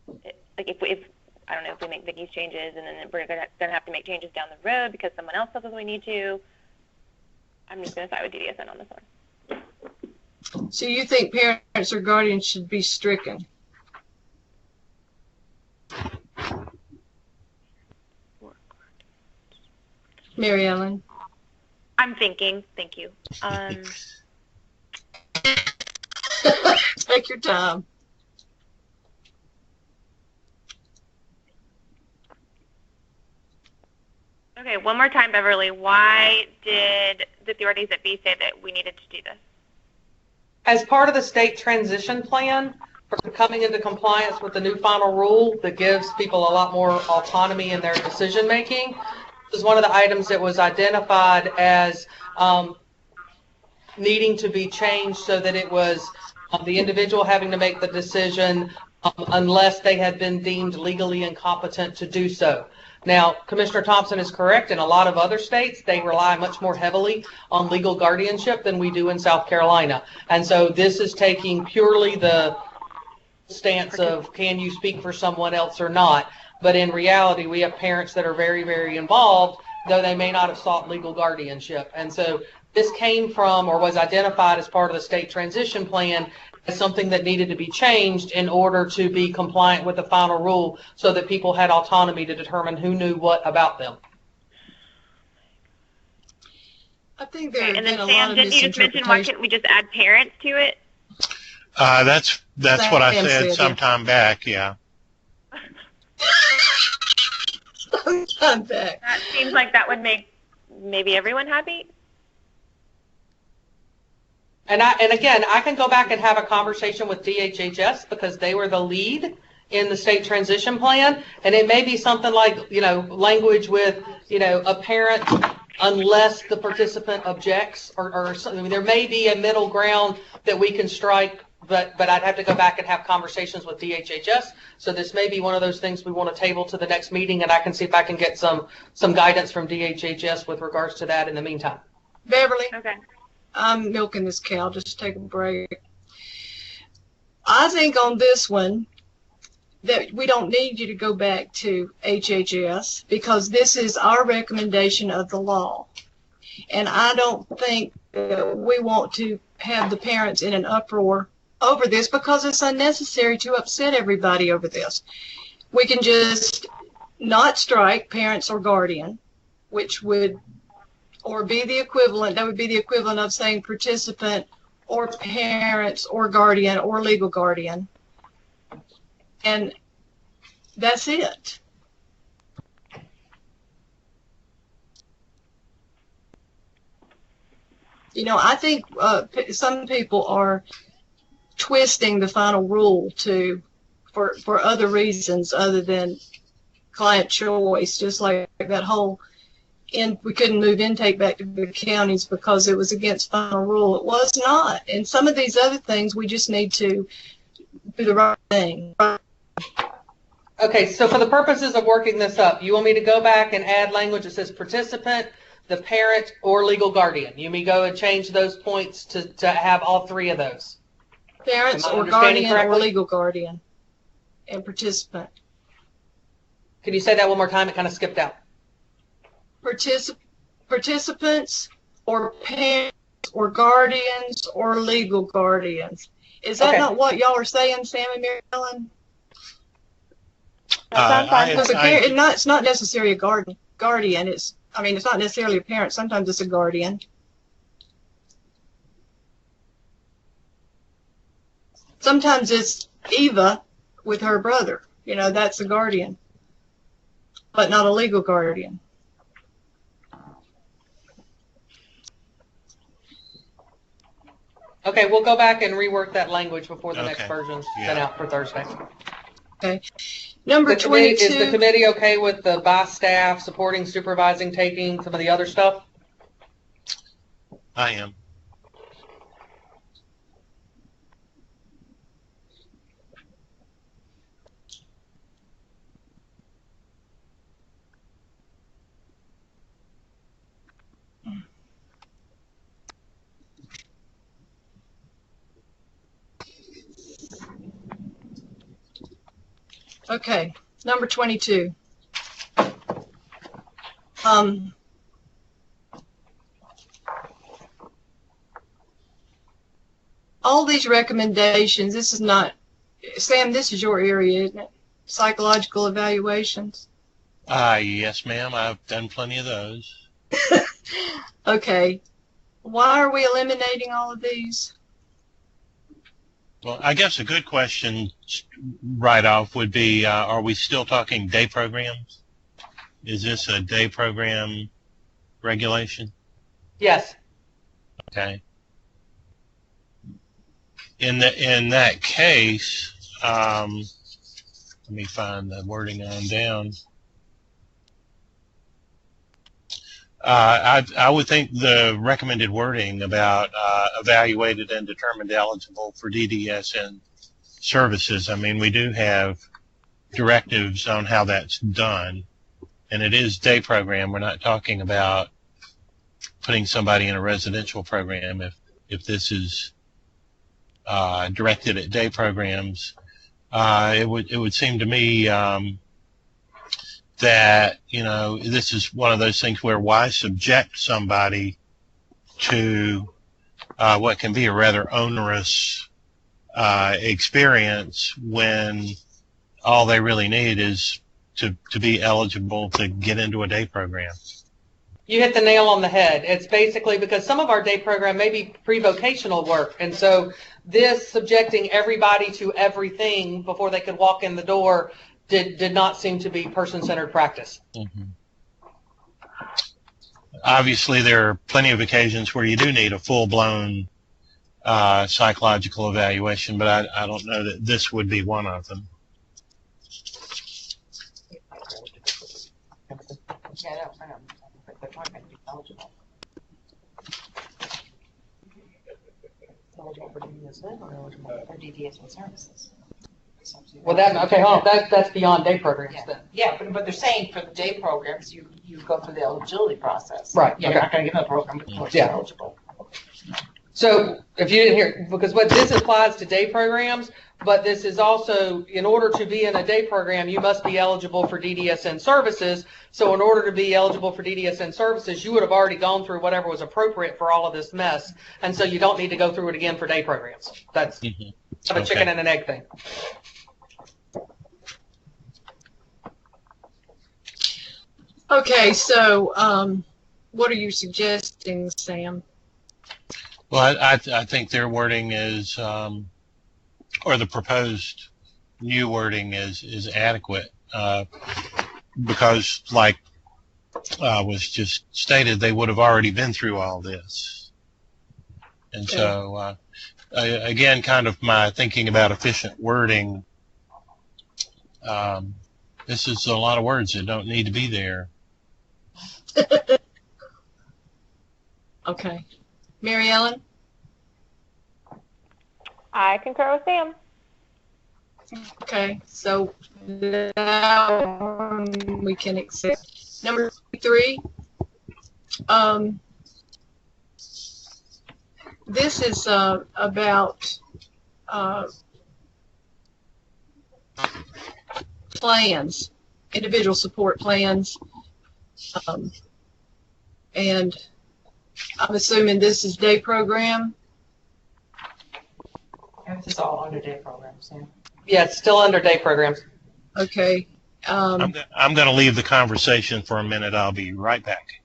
like, if I don't know, if we make Vicki's changes and then we're going to have to make changes down the road because someone else says we need to, I'm just going to side with DDSN on this one. So you think parents or guardians should be stricken? Mary Ellen? I'm thinking. Thank you. Take your time. Okay, one more time, Beverly. Why did the authorities at B say that we needed to do this? As part of the state transition plan for coming into compliance with the new final rule that gives people a lot more autonomy in their decision making, this is one of the items that was identified as needing to be changed so that it was the individual having to make the decision unless they had been deemed legally incompetent to do so. Now, Commissioner Thompson is correct. In a lot of other states, they rely much more heavily on legal guardianship than we do in South Carolina. And so this is taking purely the stance of, can you speak for someone else or not? But in reality, we have parents that are very, very involved, though they may not have sought legal guardianship. And so this came from or was identified as part of the state transition plan as something that needed to be changed in order to be compliant with the final rule so that people had autonomy to determine who knew what about them. I think there have And been then a lot Sam, of didn't you just mention why couldn't we just add parents to it? That's what I Sam said said, sometime back. Yeah. Sometime back. That seems like that would make maybe everyone happy. And again, I can go back and have a conversation with DHHS because they were the lead in the state transition plan. And it may be something like, language with, a parent unless the participant objects or something. I mean, there may be a middle ground that we can strike, but I'd have to go back and have conversations with DHHS. So this may be one of those things we want to table to the next meeting, and I can see if I can get some guidance from DHHS with regards to that in the meantime. Beverly? Okay. I'm milking this cow. Just take a break. I think on this one that we don't need you to go back to HHS because this is our recommendation of the law. And I don't think that we want to have the parents in an uproar over this because it's unnecessary to upset everybody over this. We can just not strike parents or guardian, which would or be the equivalent, that would be the equivalent of saying participant or parents or guardian or legal guardian. And that's it. I think some people are twisting the final rule for other reasons other than client choice, just like that whole we couldn't move intake back to the counties because it was against final rule. It was not. And some of these other things, we just need to do the right thing. Okay, so for the purposes of working this up, you want me to go back and add language that says participant the parent, or legal guardian. You may go and change those points to have all three of those. Parents Am I or understanding guardian or correctly? legal guardian and participant. Can you say that one more time? It kind of skipped out. Participants or parents or guardians or legal guardians. Is that Okay. not what y'all are saying, Sam and Mary Ellen? That sounds fine. Because it's not necessarily a guardian. It's not necessarily a parent. Sometimes it's a guardian. Sometimes it's Eva with her brother. That's a guardian, but not a legal guardian. Okay, we'll go back and rework that language before the next Okay. version's Yeah. sent out for Thursday. Okay. Number Is the 22. committee okay with the by staff, supporting, supervising, taking, some of the other stuff? I am. Okay, number 22. All these recommendations, this is not, Sam, this is your area, isn't it? Psychological evaluations. Yes, ma'am. I've done plenty of those. Okay. Why are we eliminating all of these? Well, I guess a good question right off would be, are we still talking day programs? Is this a day program regulation? Yes. Okay. In that case, let me find the wording on down. I would think the recommended wording about evaluated and determined eligible for DDSN services. I mean, we do have directives on how that's done, and it is day program. We're not talking about putting somebody in a residential program. If this is directed at day programs, it would seem to me that, this is one of those things where why subject somebody to what can be a rather onerous experience when all they really need is to be eligible to get into a day program. You hit the nail on the head. It's basically because some of our day program may be pre-vocational work, and so this subjecting everybody to everything before they could walk in the door did not seem to be person-centered practice. Mm-hmm. Obviously, there are plenty of occasions where you do need a full-blown psychological evaluation, but I don't know that this would be one of them. Yeah, I know. They're talking about eligible. Eligible for DDSN or eligible For DDSN services. Well, okay, hold on. That's beyond day programs then. Yeah, but they're saying for the day programs, you go through the eligibility process. Right, Yeah, okay. you're not going to give them a program before Yeah. they're eligible. So if you didn't hear, because what this applies to day programs, but this is also, in order to be in a day program, you must be eligible for DDSN services. So in order to be eligible for DDSN services, you would have already gone through whatever was appropriate for all of this mess. And so you don't need to go through it again for day programs. That's a Okay. chicken and an egg thing. Okay, so what are you suggesting, Sam? Well, I think their wording is, or the proposed new wording is adequate, because, like was just stated, they would have already been through all this. And so, again, kind of my thinking about efficient wording, this is a lot of words that don't need to be there. Okay. Mary Ellen? I concur with Sam. Okay, so that one we can accept. Number 3, This is about plans, individual support plans. And I'm assuming this is day program. This is all under day programs, yeah. Yeah, it's still under day programs. Okay. I'm going to leave the conversation for a minute. I'll be right back.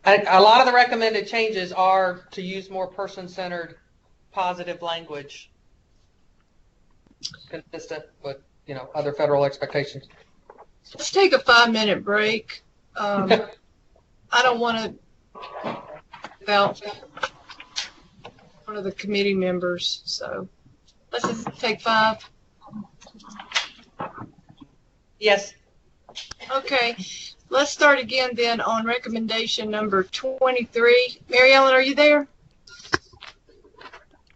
A lot of the recommended changes are to use more person-centered, positive language, consistent with, other federal expectations. Let's take a 5-minute break. I don't want to without one of the committee members, so let's just take 5. Yes. Okay. Let's start again then on recommendation number 23. Mary Ellen, are you there?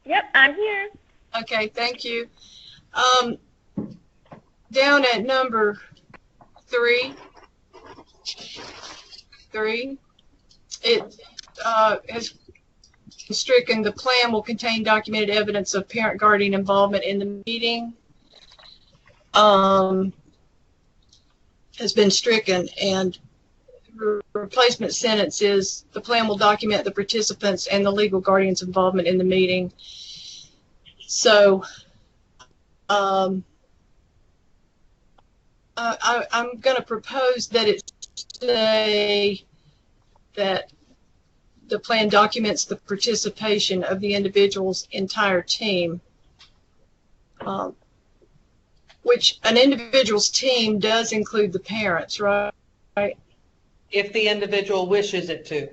Yep, I'm here. Okay, thank you. Down at number 3, it has stricken. The plan will contain documented evidence of parent-guardian involvement in the meeting. Has been stricken, and replacement sentence is the plan will document the participants and the legal guardian's involvement in the meeting. So I'm going to propose that it say that the plan documents the participation of the individual's entire team, which an individual's team does include the parents, right? If the individual wishes it to.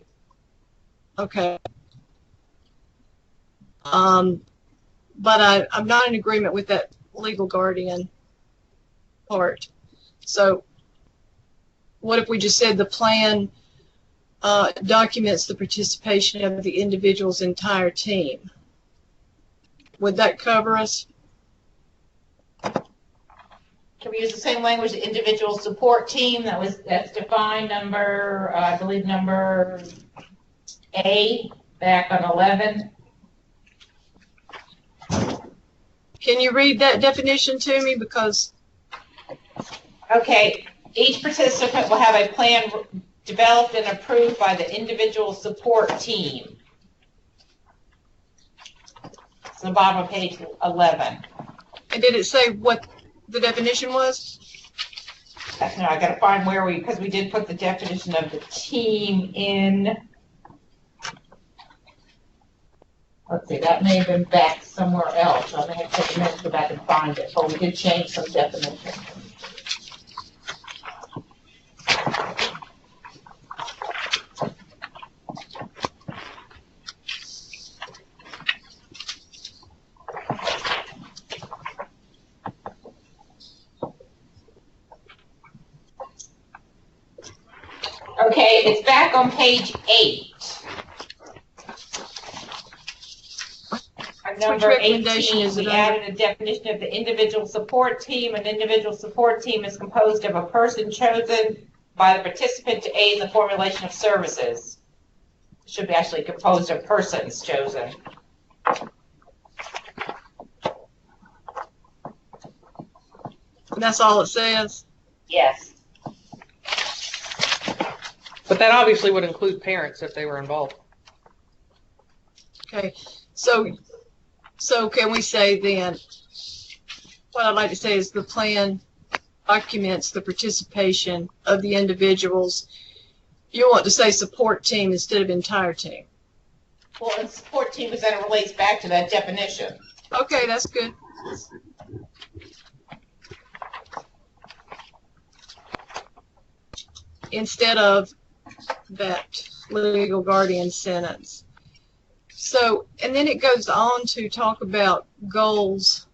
Okay. But I'm not in agreement with that legal guardian part. So what if we just said the plan documents the participation of the individual's entire team? Would that cover us? Can we use the same language, the individual support team that's defined number, I believe number A, back on 11? Can you read that definition to me? Because okay, each participant will have a plan developed and approved by the individual support team. It's on the bottom of page 11. And did it say what the definition was? No, I gotta find where because we did put the definition of the team in. Let's see, that may have been back somewhere else. I may have to take a minute to go back and find it, but we did change some definitions. Okay, it's back on page 8. Number 18, we added a definition of the individual support team. An individual support team is composed of a person chosen by the participant to aid in the formulation of services. It should be actually composed of persons chosen. And that's all it says? Yes. But that obviously would include parents if they were involved. Okay, so can we say then, what I'd like to say is the plan documents the participation of the individuals. You want to say support team instead of entire team. Well, and support team is then it relates back to that definition. Okay, that's good. Instead of that legal guardian sentence. So, and then it goes on to talk about goals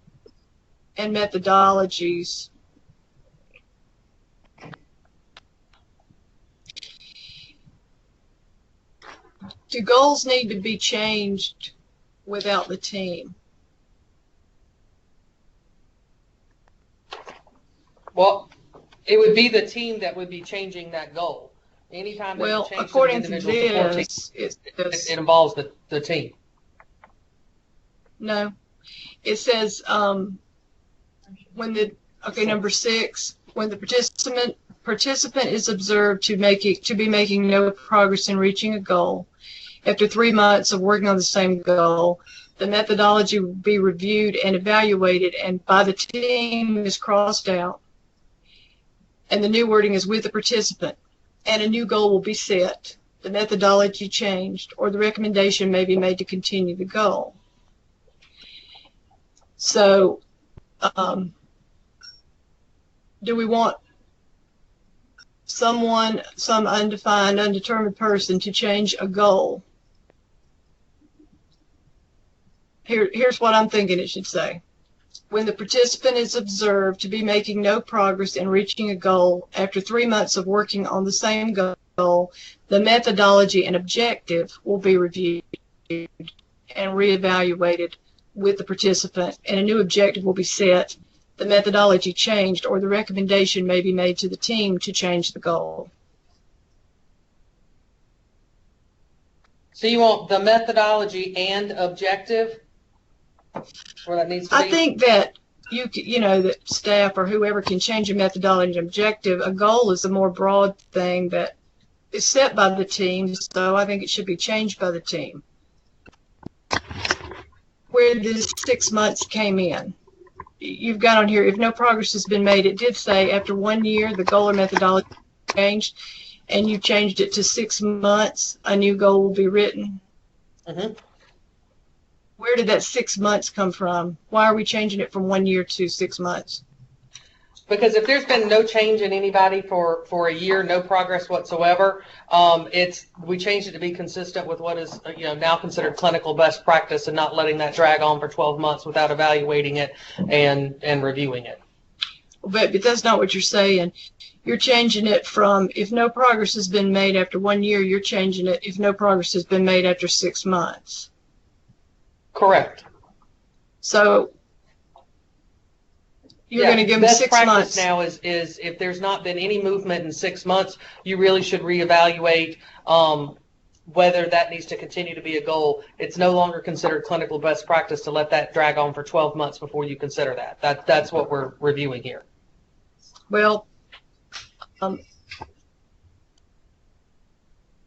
and methodologies. Do goals need to be changed without the team? Well, it would be the team that would be changing that goal. Anytime that you Well, change to the according to individual support team, this, it involves the team. no, it says, number 6, when the participant is observed to be making no progress in reaching a goal, after 3 months of working on the same goal, the methodology will be reviewed and evaluated, and by the team is crossed out, and the new wording is with the participant, and a new goal will be set, the methodology changed, or the recommendation may be made to continue the goal. So, do we want some undefined, undetermined person to change a goal? Here's what I'm thinking it should say. When the participant is observed to be making no progress in reaching a goal after 3 months of working on the same goal, the methodology and objective will be reviewed and reevaluated with the participant, and a new objective will be set, the methodology changed, or the recommendation may be made to the team to change the goal. So you want the methodology and objective? Where that needs to be? I think that that staff or whoever can change a methodology and objective. A goal is a more broad thing that is set by the team, so I think it should be changed by the team. Where this 6 months came in, you've got on here, if no progress has been made, it did say after 1 year the goal or methodology changed, and you changed it to 6 months, a new goal will be written. Mm-hmm. Where did that 6 months come from? Why are we changing it from 1 year to 6 months? Because if there's been no change in anybody for a year, no progress whatsoever, we changed it to be consistent with what is now considered clinical best practice, and not letting that drag on for 12 months without evaluating it and reviewing it. But that's not what you're saying. You're changing it from if no progress has been made after 1 year, you're changing it if no progress has been made after 6 months. Correct. So you're going to give them 6 months. Best practice now is if there's not been any movement in 6 months, you really should reevaluate whether that needs to continue to be a goal. It's no longer considered clinical best practice to let that drag on for 12 months before you consider that. That's what we're reviewing here. Well,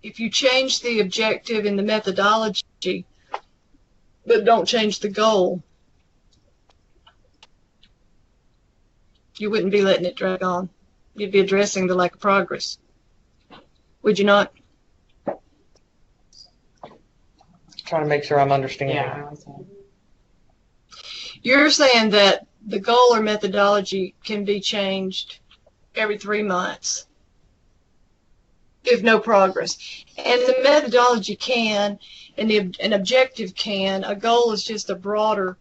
if you change the objective and the methodology, but don't change the goal, you wouldn't be letting it drag on. You'd be addressing the lack of progress. Would you not? Trying to make sure I'm understanding. Yeah. You're saying that the goal or methodology can be changed every 3 months if no progress. And the methodology can, and an objective can. A goal is just a broader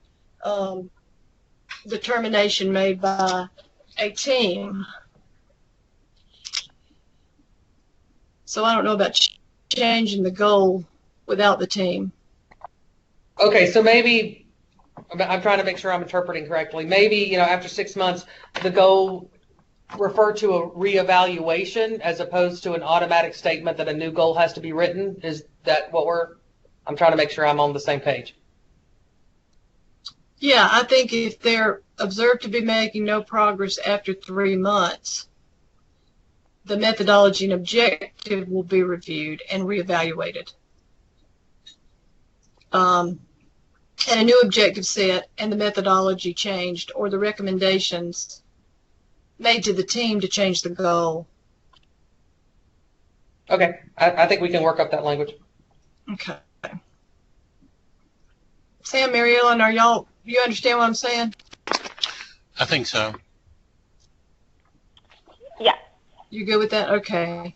determination made by a team. So I don't know about changing the goal without the team. Okay, so maybe I'm trying to make sure I'm interpreting correctly. Maybe, after 6 months, the goal refer to a reevaluation as opposed to an automatic statement that a new goal has to be written. Is that what I'm trying to make sure I'm on the same page. Yeah, I think if they're observed to be making no progress after 3 months, the methodology and objective will be reviewed and reevaluated. And a new objective set and the methodology changed, or the recommendations made to the team to change the goal. Okay, I think we can work up that language. Okay. Sam, Mary Ellen, you understand what I'm saying? I think so. Yeah. You good with that? Okay.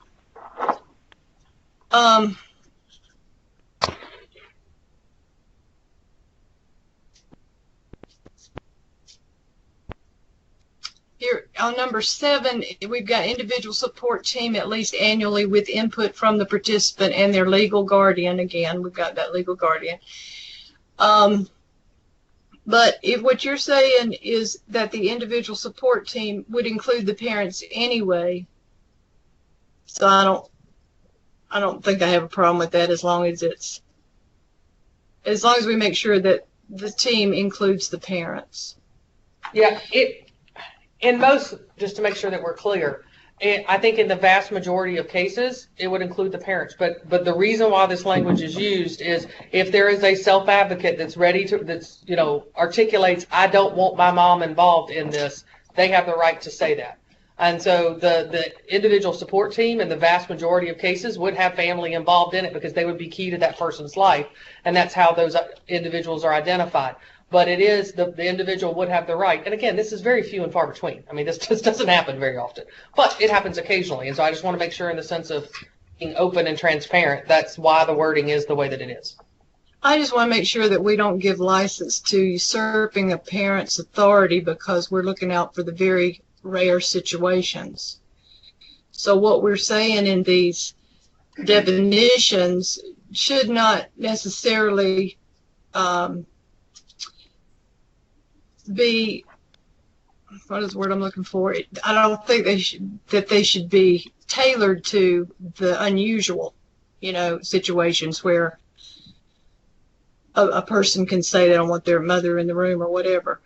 Here, on number 7, we've got individual support team at least annually with input from the participant and their legal guardian. Again, we've got that legal guardian. But if what you're saying is that the individual support team would include the parents anyway, so I don't think I have a problem with that as long as we make sure that the team includes the parents. Yeah, just to make sure that we're clear, I think in the vast majority of cases, it would include the parents. But the reason why this language is used is if there is a self-advocate that's ready to, articulates, I don't want my mom involved in this, they have the right to say that. And so the individual support team in the vast majority of cases would have family involved in it because they would be key to that person's life. And that's how those individuals are identified. But it is the individual would have the right. And again, this is very few and far between. I mean, this just doesn't happen very often, but it happens occasionally. And so I just want to make sure in the sense of being open and transparent, that's why the wording is the way that it is. I just want to make sure that we don't give license to usurping a parent's authority because we're looking out for the very rare situations. So what we're saying in these definitions should not necessarily be, what is the word I'm looking for? I don't think they should be tailored to the unusual, situations where a person can say they don't want their mother in the room or whatever.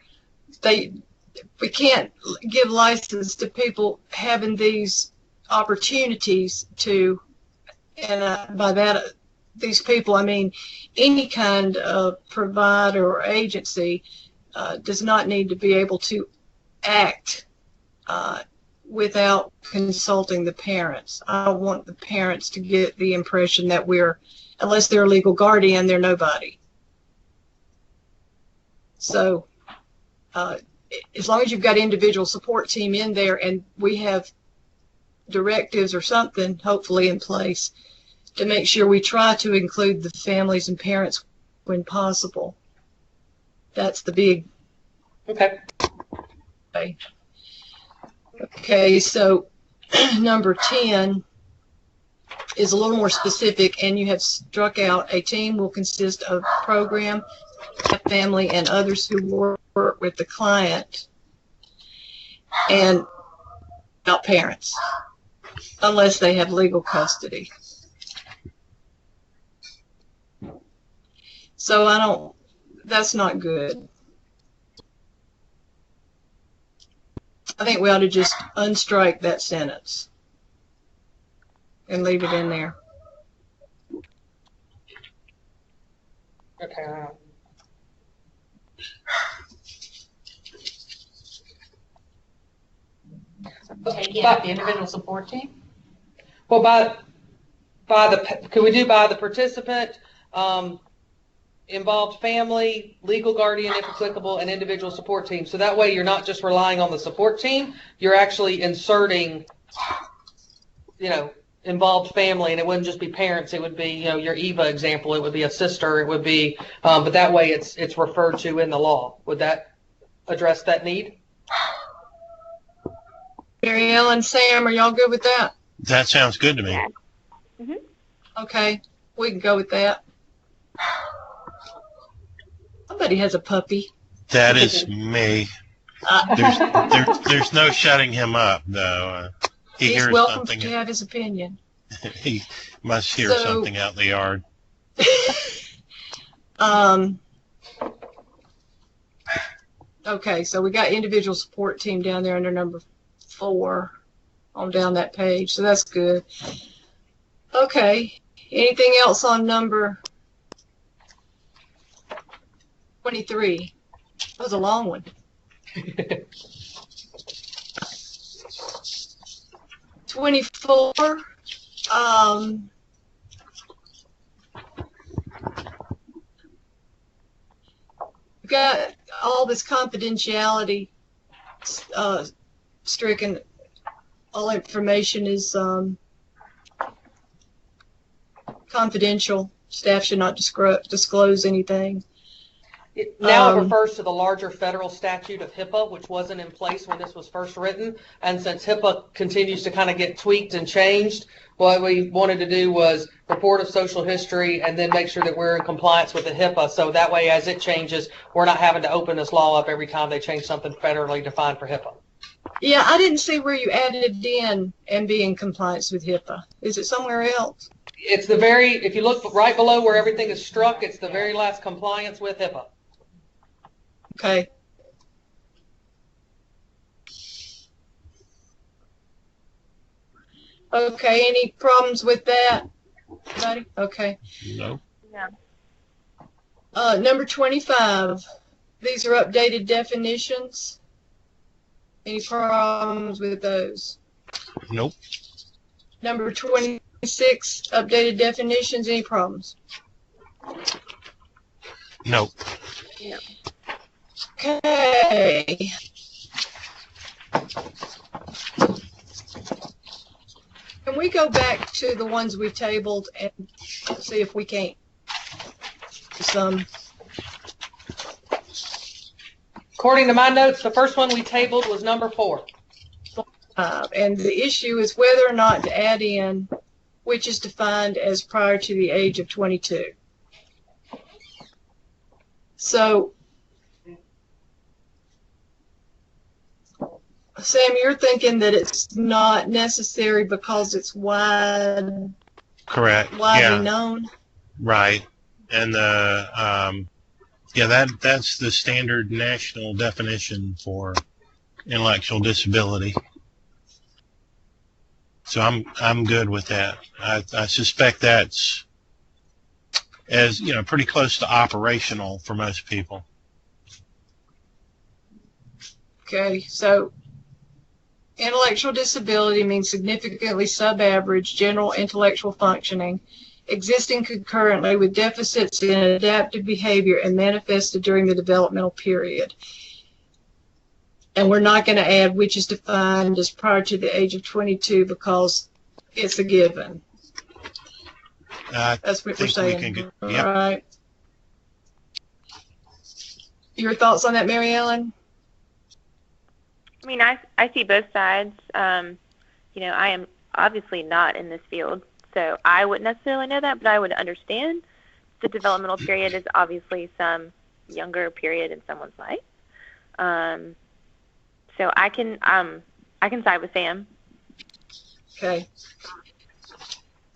We can't give license to people having these opportunities to, and by that, these people, I mean any kind of provider or agency does not need to be able to act without consulting the parents. I don't want the parents to get the impression that unless they're a legal guardian, they're nobody. So as long as you've got individual support team in there and we have directives or something hopefully in place to make sure we try to include the families and parents when possible. That's the big. Okay. Okay, so number 10 is a little more specific, and you have struck out a team will consist of program, family, and others who work with the client, and not parents, unless they have legal custody. So that's not good. I think we ought to just unstrike that sentence and leave it in there. Okay. Again, the individual support team? Well, could we do by the participant, involved family, legal guardian if applicable, and individual support team? So that way you're not just relying on the support team, you're actually inserting, involved family, and it wouldn't just be parents, it would be, your Eva example, it would be a sister, it would be, but that way it's referred to in the law. Would that address that need? Mary Ellen, Sam, are y'all good with that? That sounds good to me. Mm-hmm. Okay, we can go with that. Somebody has a puppy. That is me. There's no shutting him up, though. He He's hears welcome something. to have his opinion. He must hear something out in the yard. Okay, so we got individual support team down there under number 4 on down that page, so that's good. Okay, anything else on number 23? That was a long one. 24, we've got all this confidentiality stricken. All information is confidential. Staff should not disclose anything. Now it refers to the larger federal statute of HIPAA, which wasn't in place when this was first written. And since HIPAA continues to kind of get tweaked and changed, what we wanted to do was report of social history and then make sure that we're in compliance with the HIPAA. So that way, as it changes, we're not having to open this law up every time they change something federally defined for HIPAA. Yeah, I didn't see where you added in and be in compliance with HIPAA. Is it somewhere else? It's if you look right below where everything is struck, it's the very last compliance with HIPAA. Okay. Okay, any problems with that? Buddy? Okay. No. Yeah. Number 25. These are updated definitions. Any problems with those? Nope. Number 26, updated definitions. Any problems? Nope. Yeah. Okay. Can we go back to the ones we tabled and see if we can't do some? According to my notes, the first one we tabled was number 4. And the issue is whether or not to add in which is defined as prior to the age of 22. So, Sam, you're thinking that it's not necessary because it's widely Correct. Yeah. known? Right. And that's the standard national definition for intellectual disability. So I'm good with that. I suspect that's pretty close to operational for most people. Okay, so intellectual disability means significantly sub-average general intellectual functioning, existing concurrently with deficits in adaptive behavior and manifested during the developmental period. And we're not going to add which is defined as prior to the age of 22 because it's a given. That's what we're saying. All right. Your thoughts on that, Mary Ellen? I mean, I see both sides. I am obviously not in this field, so I wouldn't necessarily know that, but I would understand the developmental period is obviously some younger period in someone's life. So I can side with Sam. Okay.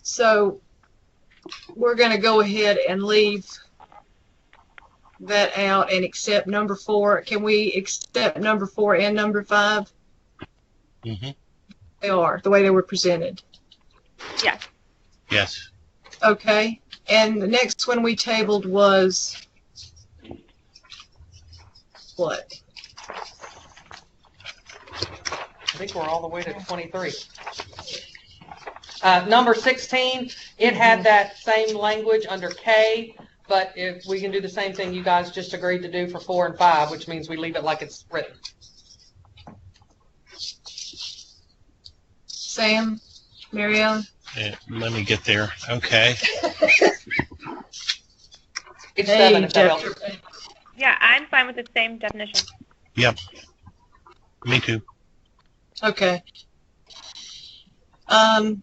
So we're going to go ahead and leave that out and accept number 4. Can we accept number 4 and number 5? Mm-hmm. They are, the way they were presented. Yeah. Yes. Okay. And the next one we tabled was what? I think we're all the way to 23. Number 16, it had that same language under K, but if we can do the same thing you guys just agreed to do for 4 and 5, which means we leave it like it's written. Sam? Mary Ellen? Let me get there. Okay. Page 7, if that helps. Yeah, I'm fine with the same definition. Yep. Me too. Okay. What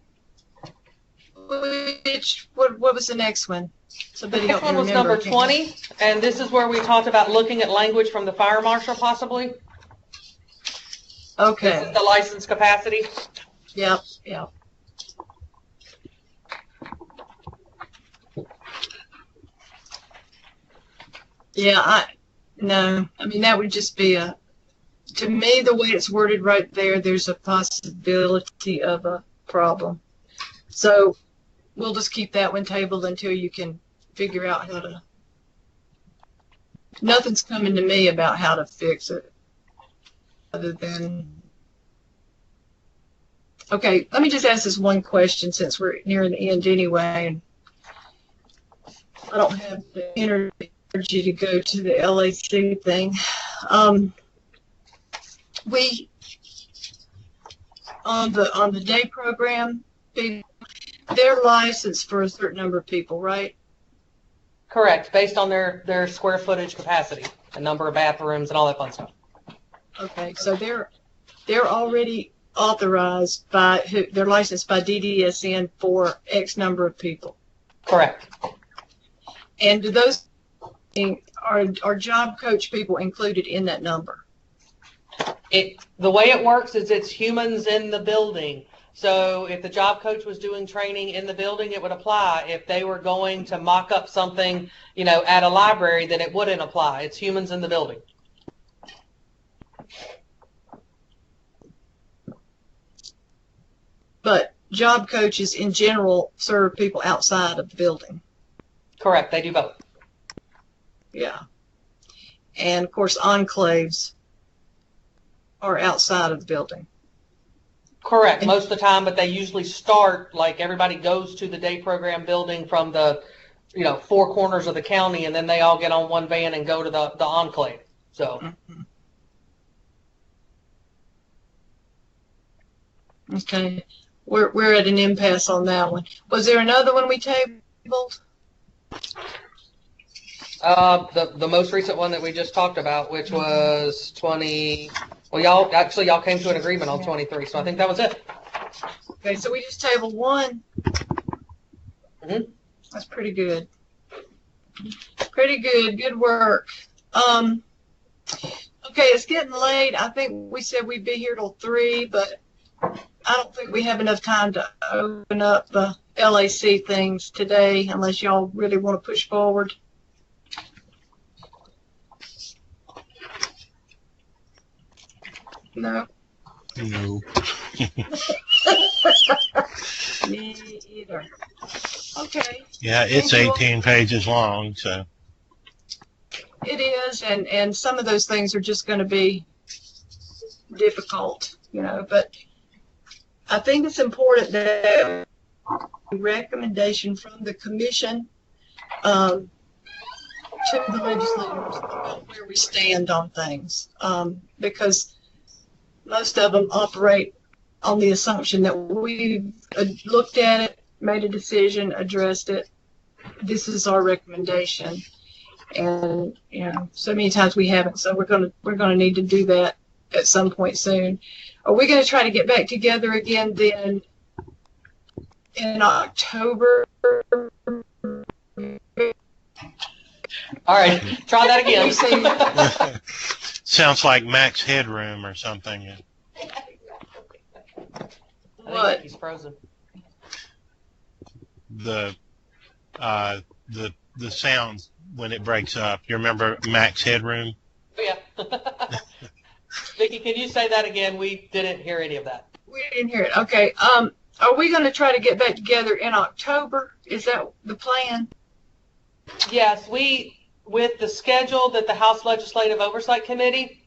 was the next one? Somebody The next one was number 20, and this is where we talked about looking at language from the fire marshal possibly. Okay. This is the license capacity. Yep. Yeah, I mean, that would just be to me, the way it's worded right there, there's a possibility of a problem. So we'll just keep that one tabled until you can figure out how to. Nothing's coming to me about how to fix it other than. Okay, let me just ask this one question since we're nearing the end anyway. And I don't have the energy to go to the LAC thing. We on the day program, they're licensed for a certain number of people, right? Correct, based on their square footage capacity, and number of bathrooms and all that fun stuff. Okay, so they're already authorized by, they're licensed by DDSN for X number of people. Correct. And do those, are job coach people included in that number? The way it works is it's humans in the building. So if the job coach was doing training in the building, it would apply. If they were going to mock up something, at a library, then it wouldn't apply. It's humans in the building. But job coaches in general serve people outside of the building. Correct, they do both. Yeah. And of course, enclaves are outside of the building. Correct, most of the time, but they usually start, like everybody goes to the day program building from the, four corners of the county, and then they all get on one van and go to the enclave. So. Okay, we're at an impasse on that one. Was there another one we tabled? The most recent one that we just talked about, which was 20. Well, y'all came to an agreement on 23, so I think that was it. Okay, so we just tabled one. Mm-hmm. That's pretty good. Pretty good. Good work. Okay, it's getting late. I think we said we'd be here till 3, but I don't think we have enough time to open up the LAC things today, unless y'all really want to push forward. No. No. Me either. Okay. Yeah, it's Thank you. 18 pages long, so. It is, and some of those things are just going to be difficult, but I think it's important that a recommendation from the commission to the legislators about where we stand on things, because most of them operate on the assumption that we've looked at it, made a decision, addressed it. This is our recommendation, and so many times we haven't. So we're gonna need to do that at some point soon. Are we going to try to get back together again then in October? All right, try that again. Sounds like Max Headroom or something. What? He's frozen. The sound when it breaks up. You remember Max Headroom? Oh, yeah. Vicki, can you say that again? We didn't hear any of that. We didn't hear it. Okay. Are we going to try to get back together in October? Is that the plan? Yes, with the schedule that the House Legislative Oversight Committee,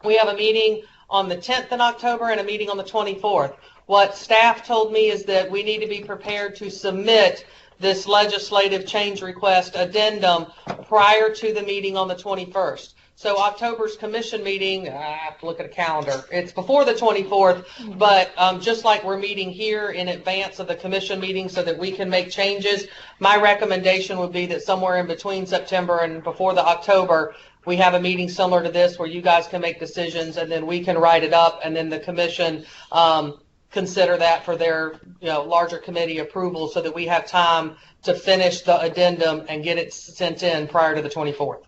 we have a meeting on the 10th in October and a meeting on the 24th. What staff told me is that we need to be prepared to submit this legislative change request addendum prior to the meeting on the 21st. So October's commission meeting, I have to look at a calendar. It's before the 24th, but just like we're meeting here in advance of the commission meeting so that we can make changes, my recommendation would be that somewhere in between September and before the October, we have a meeting similar to this where you guys can make decisions and then we can write it up and then the commission consider that for their larger committee approval so that we have time to finish the addendum and get it sent in prior to the 24th.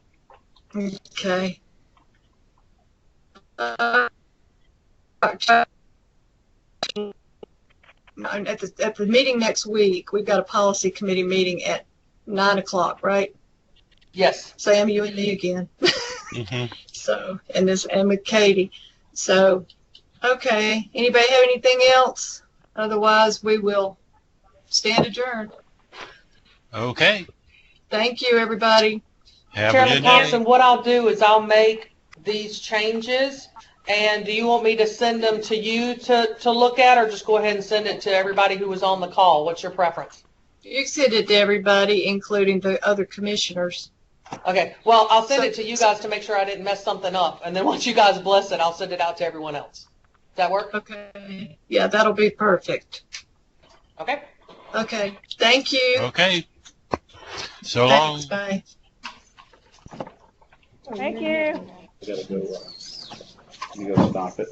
Okay. At the meeting next week, we've got a policy committee meeting at 9 o'clock, right? Yes. Sam, you and me again. Mm-hmm. So, and with Katie. So, okay. Anybody have anything else? Otherwise, we will stand adjourned. Okay. Thank you, everybody. Have a Chairman good day. Thompson, what I'll do is I'll make these changes, and do you want me to send them to you to look at, or just go ahead and send it to everybody who was on the call? What's your preference? You send it to everybody, including the other commissioners. Okay, well, I'll send it to you guys to make sure I didn't mess something up, and then once you guys bless it, I'll send it out to everyone else. Does that work? Okay. Yeah, that'll be perfect. Okay. Okay. Thank you. Okay. So long. Thanks, bye. Thank you. I gotta go stop it.